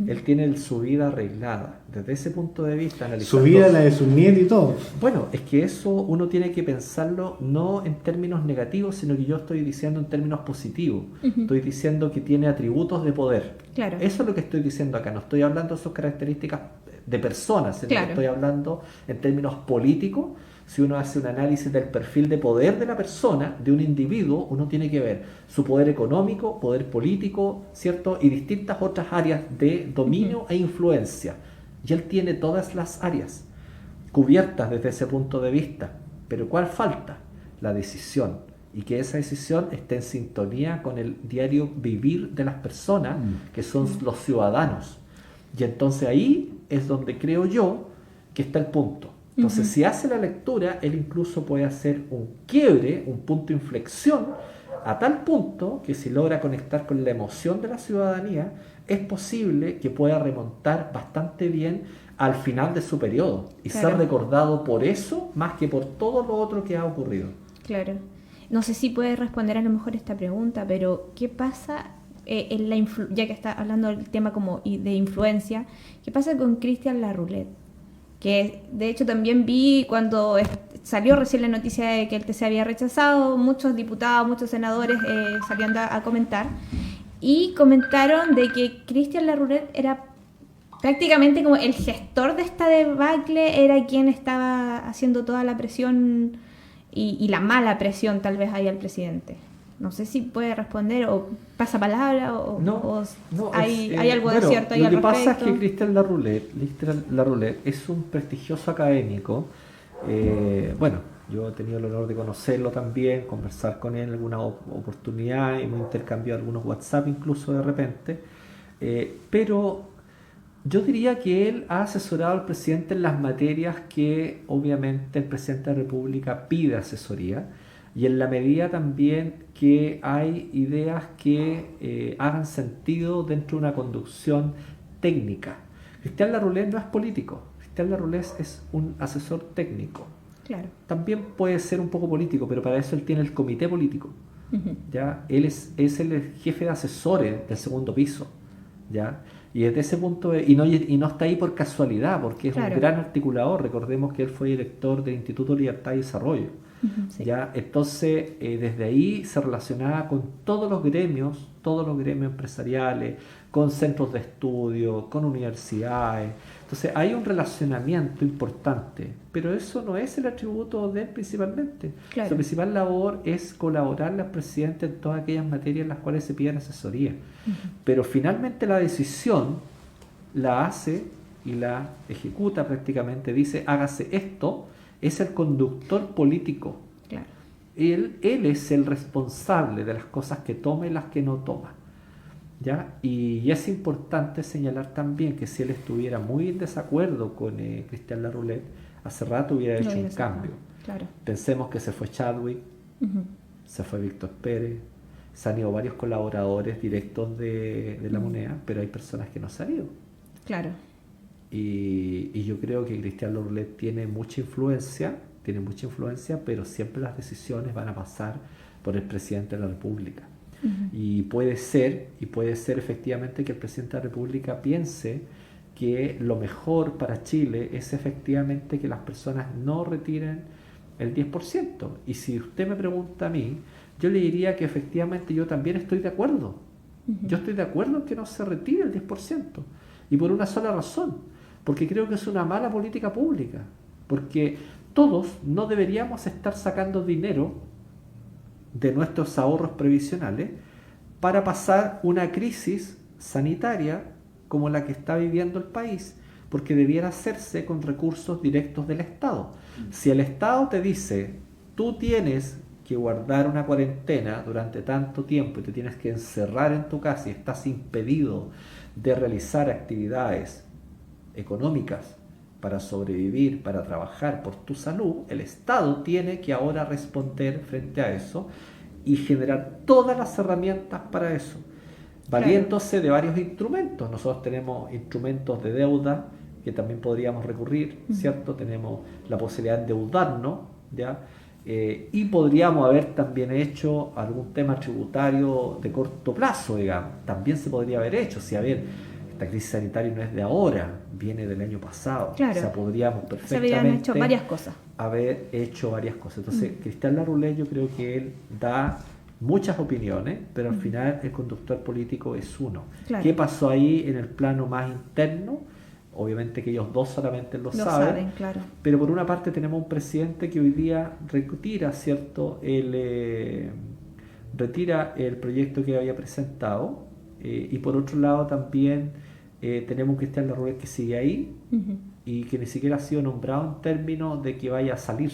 Él tiene su vida arreglada. Desde ese punto de vista, analizando... Su vida, la de sus nietos y todo. Bueno, es que eso uno tiene que pensarlo no en términos negativos, sino que yo estoy diciendo en términos positivos. Estoy diciendo que tiene atributos de poder. Claro. Eso es lo que estoy diciendo acá. No estoy hablando de sus características de personas, sino Claro. que estoy hablando en términos políticos. Si uno hace un análisis del perfil de poder de la persona, de un individuo, uno tiene que ver su poder económico, poder político, ¿cierto? Y distintas otras áreas de dominio e influencia. Y él tiene todas las áreas cubiertas desde ese punto de vista. Pero ¿cuál falta? La decisión. Y que esa decisión esté en sintonía con el diario vivir de las personas, que son los ciudadanos. Y entonces ahí es donde creo yo que está el punto. Entonces, si hace la lectura, él incluso puede hacer un quiebre, un punto de inflexión, a tal punto que si logra conectar con la emoción de la ciudadanía, es posible que pueda remontar bastante bien al final de su periodo y Claro. ser recordado por eso más que por todo lo otro que ha ocurrido. Claro. No sé si puedes responder a lo mejor esta pregunta, pero ¿qué pasa, ya que está hablando del tema como de influencia, qué pasa con Cristian Larroulet? Que de hecho también vi cuando salió recién la noticia de que el TC había rechazado, muchos diputados, muchos senadores salían a comentar y comentaron de que Cristian Larroulet era prácticamente como el gestor de esta debacle, era quien estaba haciendo toda la presión y la mala presión tal vez ahí al presidente. No sé si puede responder o pasa palabra o hay algo de cierto ahí lo al que pasa es respecto. que Cristian Larroulet es un prestigioso académico. Bueno, yo he tenido el honor de conocerlo también, conversar con él en alguna oportunidad, hemos intercambiado algunos WhatsApp incluso de repente, pero Yo diría que él ha asesorado al presidente en las materias que obviamente el presidente de la República pide asesoría, y en la medida también que hay ideas que hagan sentido dentro de una conducción técnica. Cristian Larroulet no es político, Cristian Larroulet es un asesor técnico. Claro. También puede ser un poco político, pero para eso él tiene el comité político. ¿Ya? Él es el jefe de asesores del segundo piso. ¿Ya? Y desde ese punto, y no está ahí por casualidad, porque es un gran articulador. Recordemos que él fue director del Instituto Libertad y Desarrollo. Sí. ¿Ya? Entonces, desde ahí se relacionaba con todos los gremios empresariales, con centros de estudio, con universidades. Entonces, hay un relacionamiento importante, pero eso no es el atributo de él principalmente. Claro. Su principal labor es colaborarle al presidente en todas aquellas materias en las cuales se piden asesoría. Pero finalmente la decisión la hace y la ejecuta prácticamente, dice, hágase esto, es el conductor político. Claro. Él es el responsable de las cosas que toma y las que no toma. ¿Ya? Y es importante señalar también que si él estuviera muy en desacuerdo con Cristian Larroulet, hace rato hubiera hecho un cambio. Claro. Pensemos que se fue Chadwick, se fue Víctor Pérez, se han ido varios colaboradores directos de la moneda, pero hay personas que no se han ido. Claro. Y yo creo que Cristian Larroulet tiene mucha influencia, pero siempre las decisiones van a pasar por el presidente de la República. Y puede ser efectivamente que el presidente de la República piense que lo mejor para Chile es efectivamente que las personas no retiren el 10%. Y si usted me pregunta a mí, yo le diría que efectivamente yo también estoy de acuerdo. Yo estoy de acuerdo en que no se retire el 10%. Y por una sola razón, porque creo que es una mala política pública. Porque todos no deberíamos estar sacando dinero de nuestros ahorros previsionales para pasar una crisis sanitaria como la que está viviendo el país, porque debiera hacerse con recursos directos del Estado. Si el Estado te dice, tú tienes que guardar una cuarentena durante tanto tiempo y te tienes que encerrar en tu casa y estás impedido de realizar actividades económicas para sobrevivir, para trabajar por tu salud, el Estado tiene que ahora responder frente a eso y generar todas las herramientas para eso, valiéndose de varios instrumentos. Nosotros tenemos instrumentos de deuda que también podríamos recurrir, ¿cierto? Tenemos la posibilidad de endeudarnos, ¿ya? Y podríamos haber también hecho algún tema tributario de corto plazo, digamos. También se podría haber hecho, si a ver, esta crisis sanitaria no es de ahora, viene del año pasado. Claro. O sea, podríamos perfectamente Se habían hecho varias cosas. haber hecho varias cosas. Entonces, Cristian Larroulet, yo creo que él da muchas opiniones, pero al final el conductor político es uno. Claro. ¿Qué pasó ahí en el plano más interno? Obviamente que ellos dos solamente lo saben, claro. pero por una parte tenemos un presidente que hoy día retira, ¿cierto? Retira el proyecto que había presentado, y por otro lado también tenemos un Cristian Larroulet que sigue ahí y que ni siquiera ha sido nombrado en términos de que vaya a salir.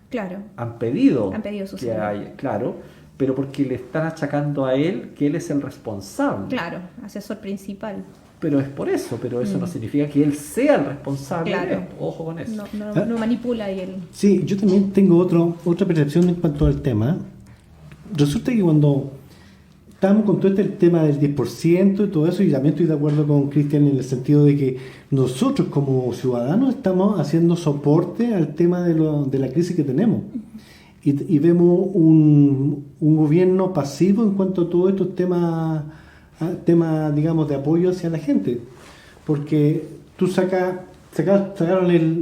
Claro. Han pedido su que salida. haya, claro, pero porque le están achacando a él que él es el responsable. Claro, asesor principal. Pero es por eso, pero eso no significa que él sea el responsable. Claro. Ojo con eso. No manipula y él. Sí, yo también tengo otra percepción en cuanto al tema. Resulta que cuando estamos con todo este tema del 10% y todo eso, y también estoy de acuerdo con Cristian en el sentido de que nosotros como ciudadanos estamos haciendo soporte al tema de la crisis que tenemos. Y vemos un gobierno pasivo en cuanto a todos estos temas, digamos, de apoyo hacia la gente. Porque tú sacaron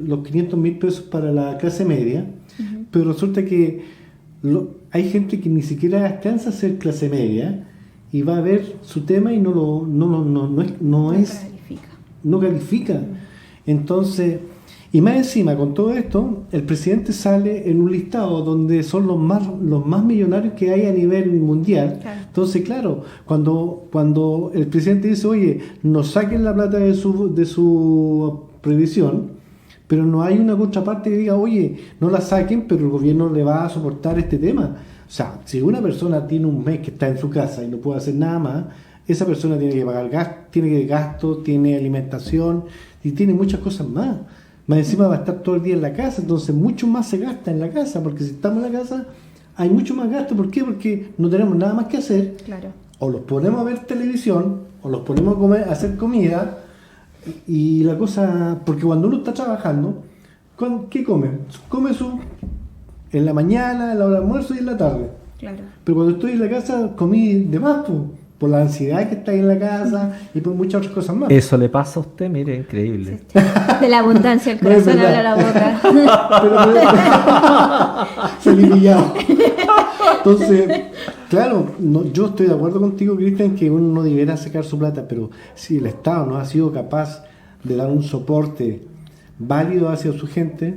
los 500.000 pesos para la clase media, pero resulta que hay gente que ni siquiera alcanza a ser clase media y va a ver su tema y no califica. Entonces, y más encima con todo esto, el presidente sale en un listado donde son los más millonarios que hay a nivel mundial. Claro. Entonces, claro, cuando el presidente dice, oye, nos saquen la plata de su previsión, pero no hay una contraparte que diga, oye, no la saquen, pero el gobierno le va a soportar este tema. O sea, si una persona tiene un mes que está en su casa y no puede hacer nada más, esa persona tiene que pagar gasto, tiene alimentación y tiene muchas cosas más. Más encima va a estar todo el día en la casa, entonces mucho más se gasta en la casa, porque si estamos en la casa hay mucho más gasto. ¿Por qué? Porque no tenemos nada más que hacer. Claro. O los ponemos a ver televisión, o los ponemos a comer, a hacer comida, y la cosa, porque cuando uno está trabajando, ¿qué come? Come en la mañana, a la hora de almuerzo y en la tarde. Claro. Pero cuando estoy en la casa comí de más, por la ansiedad que está ahí en la casa y por muchas otras cosas más. Eso le pasa a usted, mire, increíble. De la abundancia, el No es corazón verdad. habla la boca. Salí pillado. Entonces, claro, yo estoy de acuerdo contigo, Cristian, que uno no debiera sacar su plata, pero si el Estado no ha sido capaz de dar un soporte válido hacia su gente,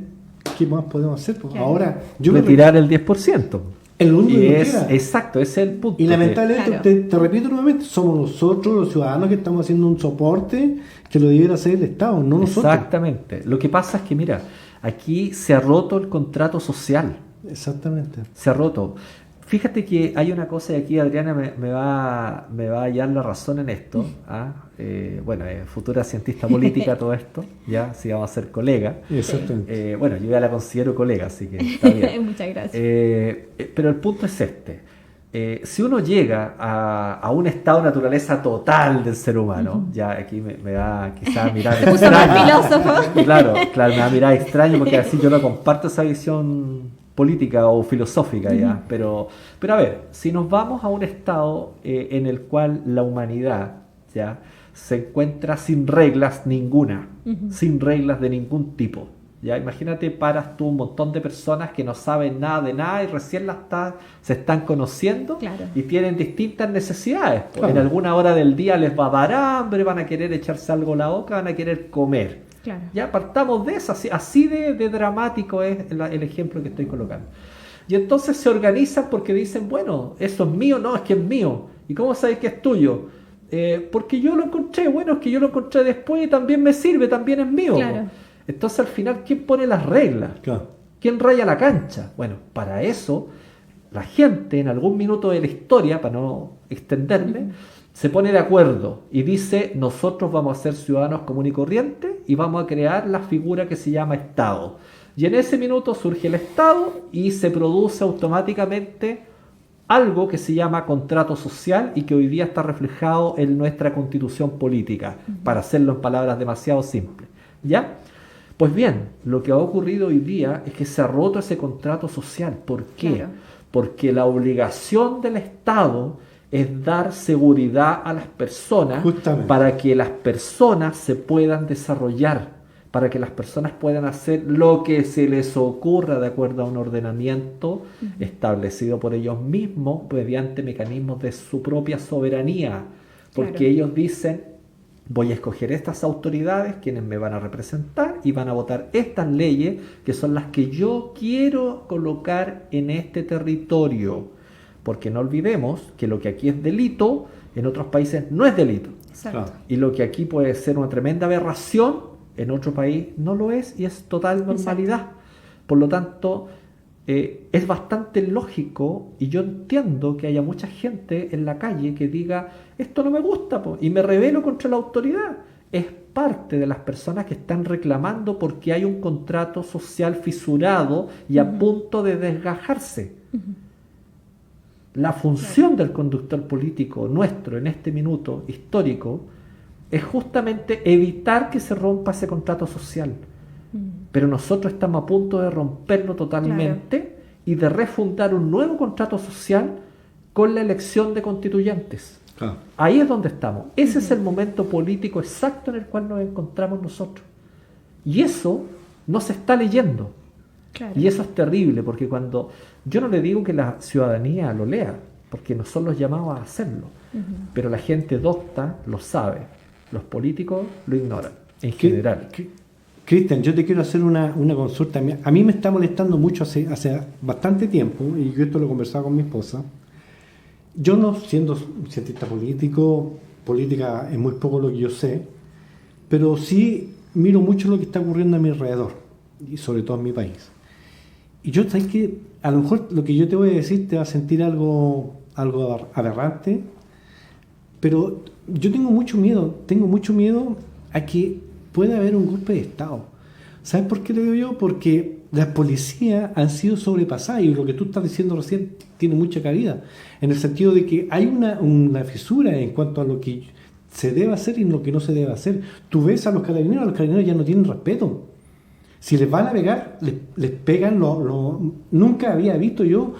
¿qué más podemos hacer? Pues Claro. ahora, Retirar el 10%. el único Y que es, queda. exacto, ese es el punto. Y lamentablemente, Claro. te repito nuevamente, somos nosotros, los ciudadanos, que estamos haciendo un soporte que lo debiera hacer el Estado, no nosotros. Exactamente. Lo que pasa es que, mira, aquí se ha roto el contrato social. Exactamente. Se ha roto. Fíjate que hay una cosa, y aquí Adriana me va a hallar la razón en esto. Bueno, futura cientista política, todo esto, ya, si vamos a ser colegas. Exactamente. Bueno, yo ya la considero colega, así que está bien. Muchas gracias. Pero el punto es este. Si uno llega a un estado de naturaleza total del ser humano, ya aquí me va quizás a mirar Se puso más extraño. filósofo. Claro, me va a mirar extraño porque así yo no comparto esa visión política o filosófica ya. Pero a ver, si nos vamos a un estado en el cual la humanidad ya se encuentra sin reglas ninguna, sin reglas de ningún tipo. Ya, imagínate, paras tú un montón de personas que no saben nada de nada y recién se están conociendo. Claro. Y tienen distintas necesidades. Claro. En alguna hora del día les va a dar hambre, van a querer echarse algo a la boca, van a querer comer. Claro. Ya partamos de eso, así de dramático es el ejemplo que estoy colocando. Y entonces se organizan porque dicen, bueno, eso es mío, no, es que es mío. ¿Y cómo sabes que es tuyo? Porque yo lo encontré, bueno, es que yo lo encontré después y también me sirve, también es mío. Claro. Entonces al final, ¿quién pone las reglas? Claro. ¿Quién raya la cancha? Bueno, para eso la gente en algún minuto de la historia, para no extenderme, se pone de acuerdo y dice, nosotros vamos a ser ciudadanos comunes y corrientes y vamos a crear la figura que se llama Estado. Y en ese minuto surge el Estado y se produce automáticamente algo que se llama contrato social y que hoy día está reflejado en nuestra constitución política, para hacerlo en palabras demasiado simples. ¿Ya? Pues bien, lo que ha ocurrido hoy día es que se ha roto ese contrato social. ¿Por qué? Claro. Porque la obligación del Estado es dar seguridad a las personas. Justamente. Para que las personas se puedan desarrollar, para que las personas puedan hacer lo que se les ocurra de acuerdo a un ordenamiento establecido por ellos mismos mediante mecanismos de su propia soberanía. Porque Claro. ellos dicen, voy a escoger estas autoridades, quienes me van a representar, y van a votar estas leyes, que son las que yo quiero colocar en este territorio. Porque no olvidemos que lo que aquí es delito, en otros países no es delito. Exacto. Claro. Y lo que aquí puede ser una tremenda aberración, en otro país no lo es y es total normalidad. Por lo tanto, es bastante lógico y yo entiendo que haya mucha gente en la calle que diga, esto no me gusta y me rebelo contra la autoridad. Es parte de las personas que están reclamando porque hay un contrato social fisurado y a punto de desgajarse. La función del conductor político nuestro en este minuto histórico es justamente evitar que se rompa ese contrato social. Pero nosotros estamos a punto de romperlo totalmente y de refundar un nuevo contrato social con la elección de constituyentes. Claro. Ahí es donde estamos. Ese es el momento político exacto en el cual nos encontramos nosotros. Y eso no se está leyendo. Claro. Y eso es terrible, porque cuando yo no le digo que la ciudadanía lo lea, porque no son los llamados a hacerlo, pero la gente docta lo sabe, los políticos lo ignoran, en general. Cristian, yo te quiero hacer una consulta. A mí me está molestando mucho hace bastante tiempo, y yo esto lo he conversado con mi esposa. Yo no siendo cientista político, política es muy poco lo que yo sé, pero sí miro mucho lo que está ocurriendo a mi alrededor, y sobre todo en mi país. Y yo sé que a lo mejor lo que yo te voy a decir te va a sentir algo aberrante, Pero yo tengo mucho miedo a que pueda haber un golpe de Estado. ¿Sabes por qué le digo yo? Porque las policías han sido sobrepasadas y lo que tú estás diciendo recién tiene mucha cabida, en el sentido de que hay una fisura en cuanto a lo que se debe hacer y lo que no se debe hacer. Tú ves a los carabineros ya no tienen respeto. Si les van a pegar, les pegan. Nunca había visto yo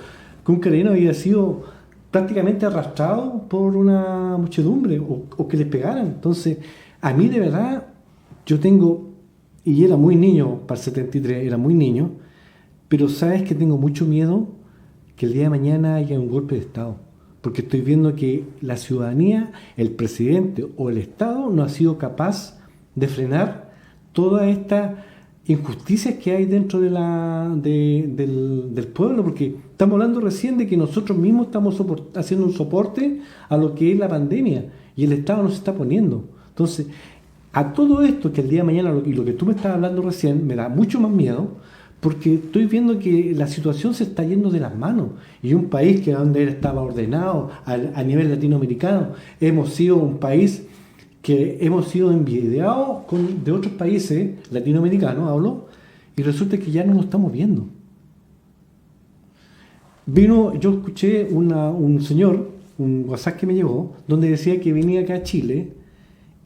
que un carabinero había sido prácticamente arrastrado por una muchedumbre o que les pegaran. Entonces, a mí de verdad, yo tengo, y era muy niño, para el 73 era muy niño, pero sabes que tengo mucho miedo que el día de mañana haya un golpe de Estado, porque estoy viendo que la ciudadanía, el presidente o el Estado no ha sido capaz de frenar toda esta injusticias que hay dentro del pueblo, porque estamos hablando recién de que nosotros mismos estamos haciendo un soporte a lo que es la pandemia y el Estado nos está poniendo. Entonces, a todo esto que el día de mañana, y lo que tú me estás hablando recién, me da mucho más miedo, porque estoy viendo que la situación se está yendo de las manos, y un país que donde estaba ordenado a nivel latinoamericano, hemos sido un país que hemos sido envidiados de otros países latinoamericanos, hablo, y resulta que ya no lo estamos viendo. Yo escuché un señor, un WhatsApp que me llegó, donde decía que venía acá a Chile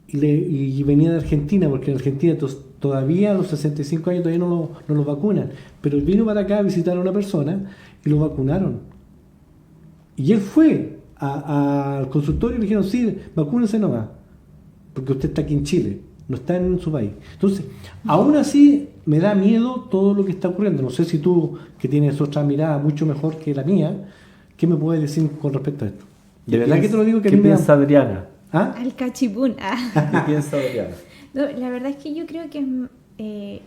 y venía de Argentina, porque en Argentina todavía a los 65 años todavía no lo vacunan, pero él vino para acá a visitar a una persona y lo vacunaron. Y él fue al consultorio y le dijeron, sí, vacúnese nomás, porque usted está aquí en Chile, no está en su país. Entonces, aún así me da miedo todo lo que está ocurriendo. No sé si tú, que tienes otra mirada mucho mejor que la mía, ¿qué me puedes decir con respecto a esto? De verdad que te lo digo, que a mí me da... ¿Qué piensa Adriana? ¿Ah? Al cachipún. ¿Qué piensa Adriana? No, la verdad es que yo creo que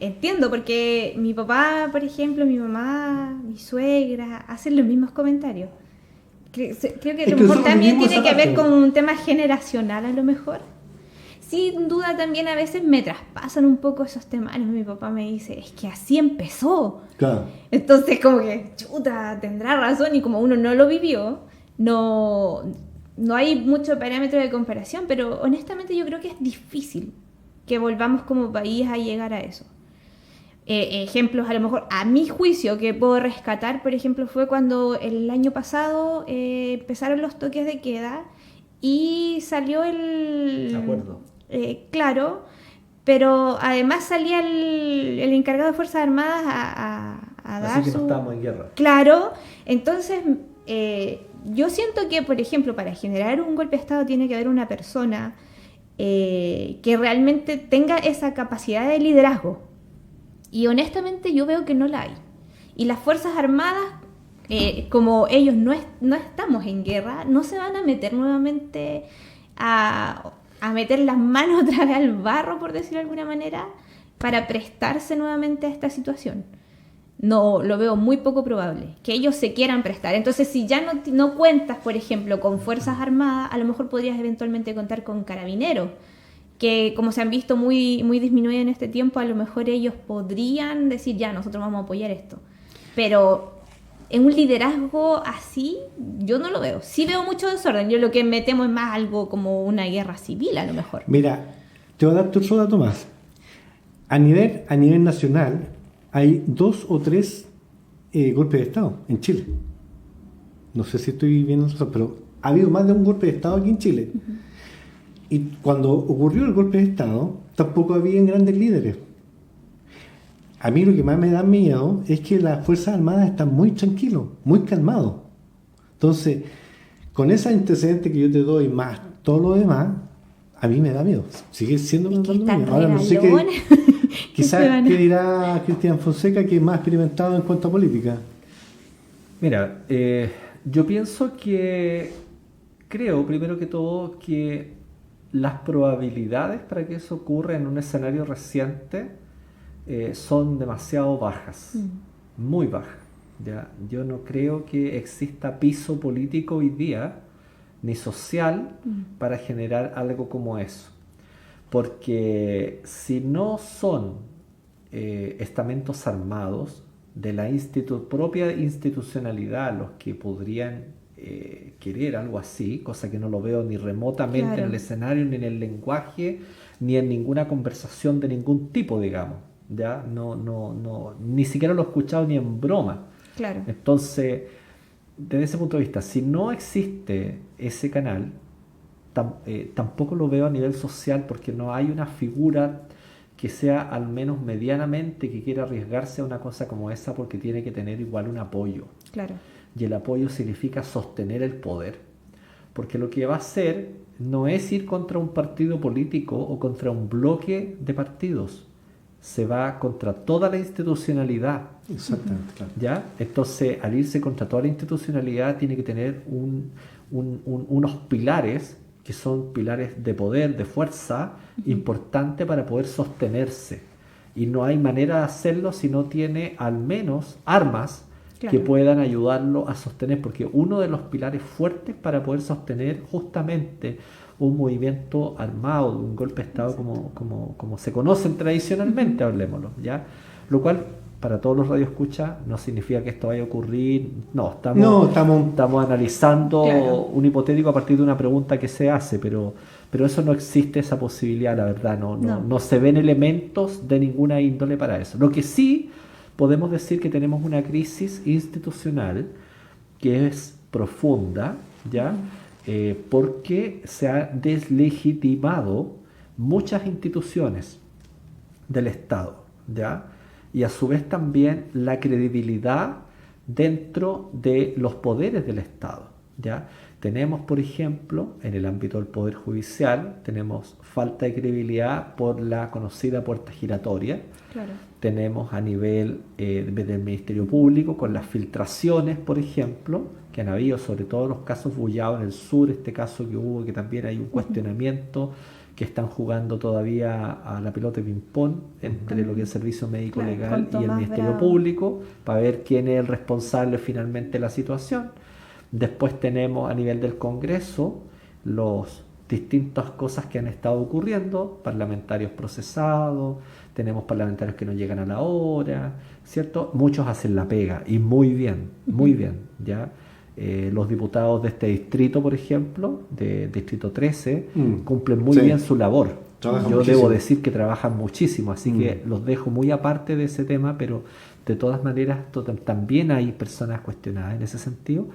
entiendo, porque mi papá, por ejemplo, mi mamá, mi suegra, hacen los mismos comentarios. Creo que a lo mejor también tiene que ver con un tema generacional, a lo mejor. Sin duda también a veces me traspasan un poco esos temas. Mi papá me dice, es que así empezó. Claro. Entonces como que, chuta, tendrá razón, y como uno no lo vivió, no hay mucho parámetro de comparación, pero honestamente yo creo que es difícil que volvamos como país a llegar a eso. Ejemplos, a lo mejor, a mi juicio, que puedo rescatar, por ejemplo, fue cuando el año pasado empezaron los toques de queda y salió el... Acuerdo. Claro, pero además salía el encargado de Fuerzas Armadas a dar Así que no estábamos en guerra. Claro, entonces yo siento que, por ejemplo, para generar un golpe de Estado tiene que haber una persona que realmente tenga esa capacidad de liderazgo. Y honestamente yo veo que no la hay. Y las Fuerzas Armadas, como ellos no estamos en guerra, no se van a meter nuevamente a meter las manos otra vez al barro, por decirlo de alguna manera, para prestarse nuevamente a esta situación. No, lo veo muy poco probable, que ellos se quieran prestar. Entonces, si ya no cuentas, por ejemplo, con Fuerzas Armadas, a lo mejor podrías eventualmente contar con Carabineros, que como se han visto muy, muy disminuidos en este tiempo, a lo mejor ellos podrían decir, ya, nosotros vamos a apoyar esto. Pero en un liderazgo así, yo no lo veo. Sí veo mucho desorden. Yo lo que me temo es más algo como una guerra civil, a lo mejor. Mira, te voy a dar otro dato más. A nivel nacional, hay 2 o 3 golpes de Estado en Chile. No sé si estoy viendo eso, pero ha habido más de un golpe de Estado aquí en Chile. Uh-huh. Y cuando ocurrió el golpe de Estado, tampoco había grandes líderes. A mí lo que más me da miedo es que las Fuerzas Armadas están muy tranquilos, muy calmados. Entonces, con ese antecedente que yo te doy más todo lo demás, a mí me da miedo. Sigue siendo un miedo. Ahora no sé qué... Quizás qué dirá Cristian Fonseca, que es más experimentado en cuanto a política. Mira, yo pienso creo primero que todo que las probabilidades para que eso ocurra en un escenario reciente son demasiado bajas, muy bajas. ¿Ya? Yo no creo que exista piso político hoy día, ni social, para generar algo como eso. Porque si no son estamentos armados de la propia institucionalidad los que podrían querer algo así, cosa que no lo veo ni remotamente en el escenario, ni en el lenguaje, ni en ninguna conversación de ningún tipo, digamos. ¿Ya? No, ni siquiera lo he escuchado ni en broma. Claro. Entonces, desde ese punto de vista, si no existe ese canal, tampoco lo veo a nivel social, porque no hay una figura que sea al menos medianamente que quiera arriesgarse a una cosa como esa, porque tiene que tener igual un apoyo. Claro. Y el apoyo significa sostener el poder. Porque lo que va a hacer no es ir contra un partido político o contra un bloque de partidos. Se va contra toda la institucionalidad. Exactamente, claro. ¿Ya? Entonces, al irse contra toda la institucionalidad, tiene que tener unos pilares, que son pilares de poder, de fuerza, importante para poder sostenerse. Y no hay manera de hacerlo si no tiene al menos armas que puedan ayudarlo a sostener, porque uno de los pilares fuertes para poder sostener justamente un movimiento armado, un golpe de Estado como se conocen tradicionalmente, hablemoslo, ¿ya? Lo cual, para todos los radioescuchas, no significa que esto vaya a ocurrir. No, estamos analizando un hipotético a partir de una pregunta que se hace, pero eso no existe, esa posibilidad, la verdad. No se ven elementos de ninguna índole para eso. Lo que sí podemos decir que tenemos una crisis institucional que es profunda, ¿ya? Porque se ha deslegitimado muchas instituciones del Estado, ¿ya? Y a su vez también la credibilidad dentro de los poderes del Estado, ¿ya? Tenemos, por ejemplo, en el ámbito del Poder Judicial, tenemos falta de credibilidad por la conocida puerta giratoria. Claro. Tenemos a nivel del Ministerio Público, con las filtraciones, por ejemplo, que han habido, sobre todo los casos Bullado en el sur, este caso que hubo, que también hay un cuestionamiento, que están jugando todavía a la pelota de ping-pong entre lo que es el Servicio Médico Legal y el Ministerio Público, para ver quién es el responsable finalmente de la situación. Después tenemos a nivel del Congreso las distintas cosas que han estado ocurriendo, parlamentarios procesados, tenemos parlamentarios que no llegan a la hora, ¿cierto? Muchos hacen la pega, y muy bien, ¿ya? Los diputados de este distrito, por ejemplo, de Distrito 13, cumplen muy bien su labor. Debo decir que trabajan muchísimo, así que los dejo muy aparte de ese tema, pero de todas maneras también hay personas cuestionadas en ese sentido.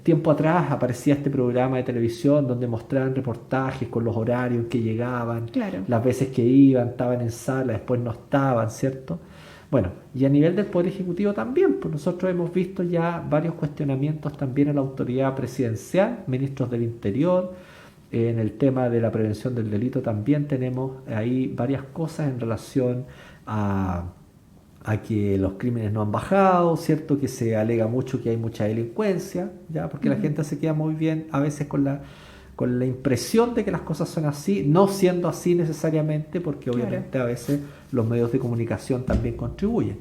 Tiempo atrás aparecía este programa de televisión donde mostraban reportajes con los horarios en que llegaban, las veces que iban, estaban en sala, después no estaban, ¿cierto? Bueno, y a nivel del Poder Ejecutivo también, pues nosotros hemos visto ya varios cuestionamientos también a la autoridad presidencial, ministros del Interior. En el tema de la prevención del delito también tenemos ahí varias cosas en relación a que los crímenes no han bajado, ¿cierto? Que se alega mucho que hay mucha delincuencia, ¿ya? Porque la gente se queda muy bien a veces con la impresión de que las cosas son así, no siendo así necesariamente, porque obviamente a veces los medios de comunicación también contribuyen.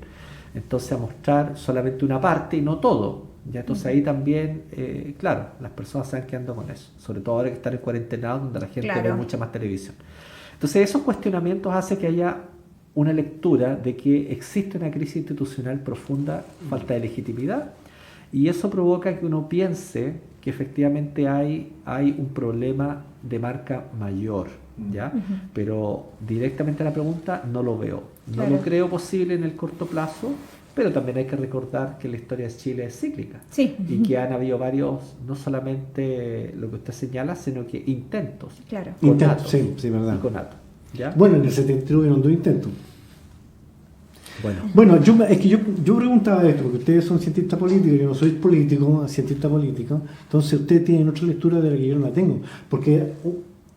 Entonces, a mostrar solamente una parte y no todo, ¿ya? Entonces ahí también, claro, las personas se van quedando con eso, sobre todo ahora que están en cuarentena, donde la gente ve mucha más televisión. Entonces esos cuestionamientos hacen que haya una lectura de que existe una crisis institucional profunda, falta de legitimidad, y eso provoca que uno piense que efectivamente hay un problema de marca mayor, ¿ya? Pero directamente a la pregunta no lo veo. No lo creo posible en el corto plazo, pero también hay que recordar que la historia de Chile es cíclica. Sí. Y que han habido varios, no solamente lo que usted señala, sino que intentos. Intentos, sí, verdad. Y conato, ¿ya? Bueno, en el 71 hubieron 2 intentos. Bueno, yo preguntaba esto, porque ustedes son cientistas políticos, yo no soy político, cientista político, entonces ustedes tienen otra lectura de la que yo no la tengo, porque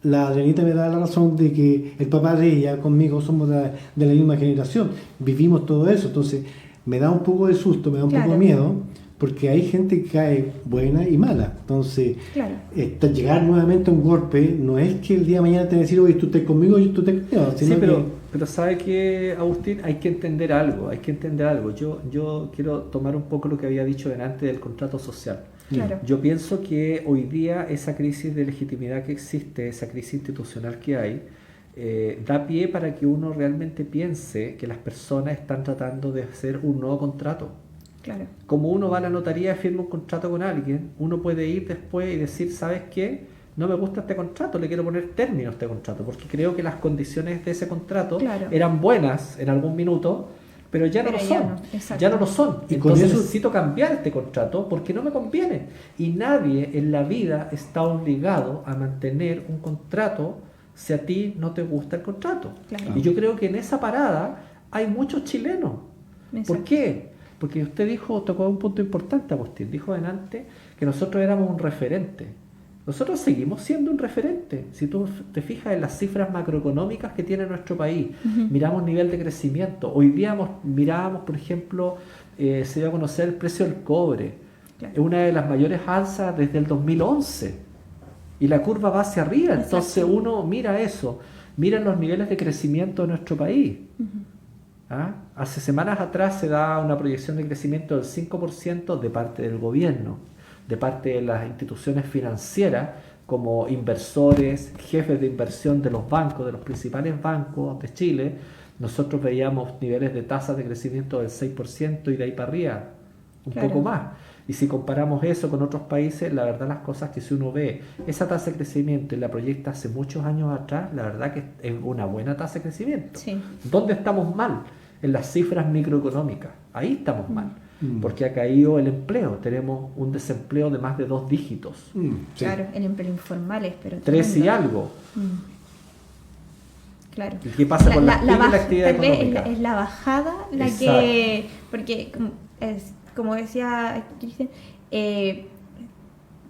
la Adrianita me da la razón de que el papá de ella conmigo somos de la misma generación, vivimos todo eso, entonces me da un poco de susto, me da un poco de miedo, porque hay gente que cae buena y mala, entonces llegar nuevamente a un golpe no es que el día de mañana te van a decir, oye, tú estás conmigo y tú estás conmigo, sí, pero sabe que, Agustín, hay que entender algo. Yo quiero tomar un poco lo que había dicho delante del contrato social. Yo pienso que hoy día esa crisis de legitimidad que existe, esa crisis institucional que hay, da pie para que uno realmente piense que las personas están tratando de hacer un nuevo contrato. Claro. Como uno va a la notaría y firma un contrato con alguien, uno puede ir después y decir, ¿sabes qué? No me gusta este contrato, le quiero poner término a este contrato, porque creo que las condiciones de ese contrato Claro. eran buenas en algún minuto, pero ya no Pero lo ya son. no, exacto. Ya no lo son. Y con Entonces eso- necesito cambiar este contrato porque no me conviene. Y nadie en la vida está obligado a mantener un contrato si a ti no te gusta el contrato. Claro. Y yo creo que en esa parada hay muchos chilenos. ¿Por Exacto. qué? Porque usted tocó un punto importante, Agustín. Dijo delante que nosotros éramos un referente. Nosotros seguimos siendo un referente. Si tú te fijas en las cifras macroeconómicas que tiene nuestro país, miramos nivel de crecimiento. Hoy día mirábamos, por ejemplo, se dio a conocer el precio del cobre. Claro. Es una de las mayores alzas desde el 2011. Y la curva va hacia arriba. Entonces Exacto. uno mira eso, mira los niveles de crecimiento de nuestro país. ¿Ah? Hace semanas atrás se da una proyección de crecimiento del 5% de parte del gobierno, de parte de las instituciones financieras, como inversores, jefes de inversión de los bancos, de los principales bancos de Chile. Nosotros veíamos niveles de tasas de crecimiento del 6% y de ahí para arriba, un Claro. poco más. Y si comparamos eso con otros países, la verdad las cosas que si uno ve esa tasa de crecimiento y la proyecta hace muchos años atrás, la verdad que es una buena tasa de crecimiento. Sí. ¿Dónde estamos mal? En las cifras microeconómicas. Ahí estamos mal. Mm. Porque ha caído el empleo. Tenemos un desempleo de más de 2 dígitos. Mm, sí. Claro, el empleo informal es, pero 3 y tremendo. algo. Claro. ¿Y qué pasa con la baja- actividad tal vez económica? es la bajada la Exacto. que, porque como decía Cristian,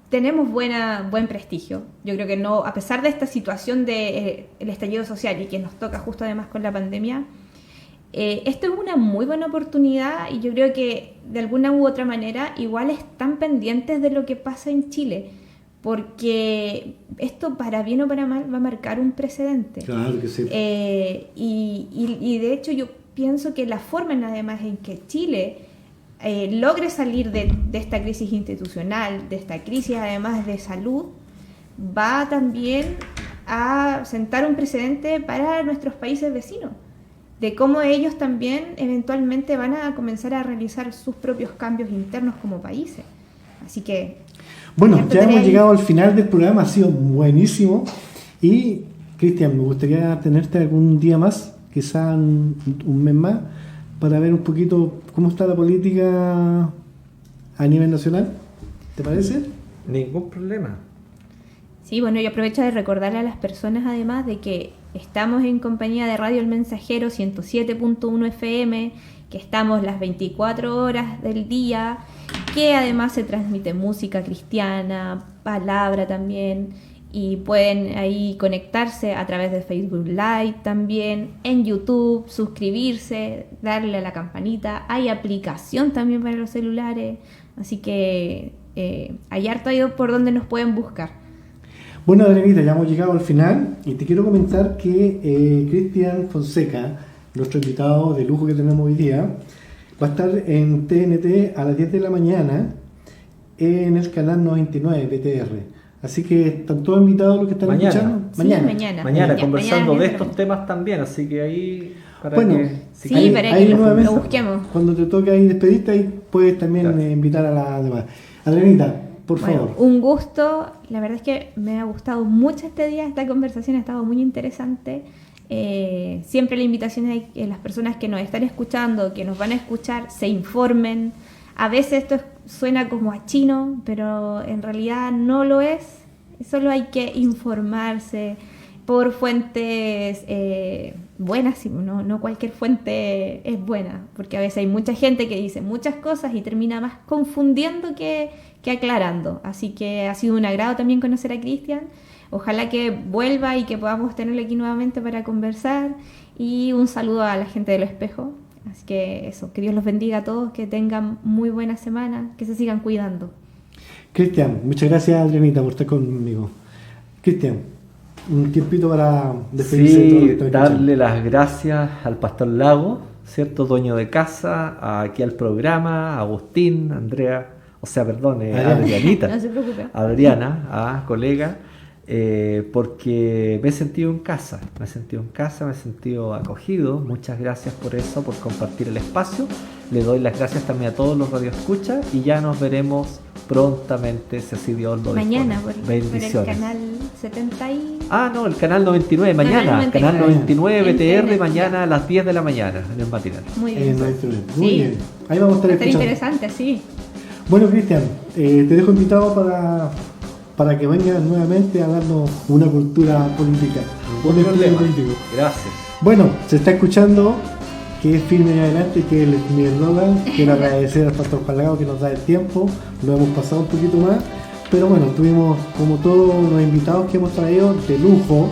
tenemos buen prestigio. Yo creo que no, a pesar de esta situación de el estallido social y que nos toca justo además con la pandemia, esto es una muy buena oportunidad y yo creo que de alguna u otra manera igual están pendientes de lo que pasa en Chile, porque esto para bien o para mal va a marcar un precedente. Claro que sí. Y de hecho yo pienso que la forma además en que Chile logre salir de esta crisis institucional, de esta crisis además de salud, va también a sentar un precedente para nuestros países vecinos, de cómo ellos también eventualmente van a comenzar a realizar sus propios cambios internos como países. Así que... Bueno, harto ya hemos tarea ahí. llegado al final del programa, ha sido buenísimo. Y, Cristian, me gustaría tenerte algún día más, quizá un mes más, para ver un poquito cómo está la política a nivel nacional. ¿Te parece? Ningún problema. Sí, bueno, yo aprovecho de recordarle a las personas además de que estamos en compañía de Radio El Mensajero 107.1 FM, que estamos las 24 horas del día, que además se transmite música cristiana, palabra también, y pueden ahí conectarse a través de Facebook Live también, en YouTube, suscribirse, darle a la campanita, hay aplicación también para los celulares, así que hay harto ahí por donde nos pueden buscar. Bueno, Adrianita, ya hemos llegado al final y te quiero comentar que Cristian Fonseca, nuestro invitado de lujo que tenemos hoy día, va a estar en TNT a las 10 de la mañana en el canal 99 BTR. Así que están todos invitados los que están Mañana. escuchando. Sí, mañana. Mañana Ya, conversando mañana de es estos miércoles. temas también, así que ahí para Bueno, que Sí, para que lo busquemos. Cuando te toque ahí despedirte, ahí puedes también Claro. invitar a la demás. Adrianita, por Bueno, favor. un gusto. La verdad es que me ha gustado mucho este día. Esta conversación ha estado muy interesante. Siempre la invitación es que las personas que nos están escuchando, que nos van a escuchar, se informen. A veces esto suena como a chino, pero en realidad no lo es. Solo hay que informarse por fuentes buenas, no cualquier fuente es buena, porque a veces hay mucha gente que dice muchas cosas y termina más confundiendo que aclarando. Así que ha sido un agrado también conocer a Cristian. Ojalá que vuelva y que podamos tenerlo aquí nuevamente para conversar. Y un saludo a la gente del Espejo. Así que eso, que Dios los bendiga a todos, que tengan muy buena semana, que se sigan cuidando. Cristian, muchas gracias, Adrianita, por estar conmigo. Cristian, un tiempito para despedirse de todo lo que Sí, están darle las gracias al Pastor Lago, ¿cierto? Dueño de casa, aquí al programa, a Agustín, Andrea, o sea, perdón, Adriana. Adrianita, No se preocupe. Adriana, colega, porque me he sentido en casa, me he sentido acogido. Muchas gracias por eso, por compartir el espacio. Le doy las gracias también a todos los radioescuchas y ya nos veremos prontamente, si así Dios lo dispone. Mañana por el Bendiciones. canal 70 y... Ah, no, el canal 99, mañana. Canal 99 BTR, mañana a las 10 de la mañana en el matinal. Muy bien. Muy Sí. bien. Ahí vamos a estar Va a estar escuchando. interesante, sí. Bueno, Cristian, te dejo invitado para que vengas nuevamente a darnos una cultura política. Un Ningún estudio problema. político. Gracias. Bueno, se está escuchando que es firme y adelante, que es mi eslogan. Quiero agradecer al pastor Juan Lagao que nos da el tiempo, lo hemos pasado un poquito más, pero bueno, tuvimos como todos los invitados que hemos traído de lujo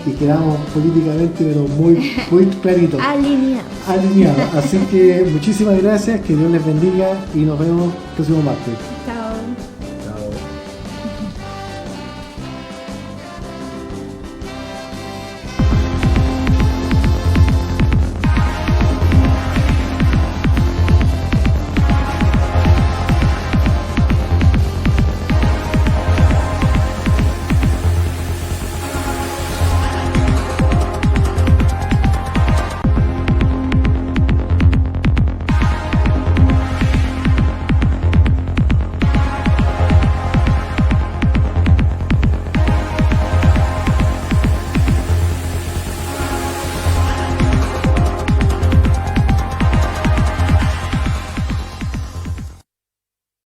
Sí. y quedamos políticamente pero muy claritos, Alineado. alineados. Así que muchísimas gracias, que Dios les bendiga y nos vemos el próximo martes.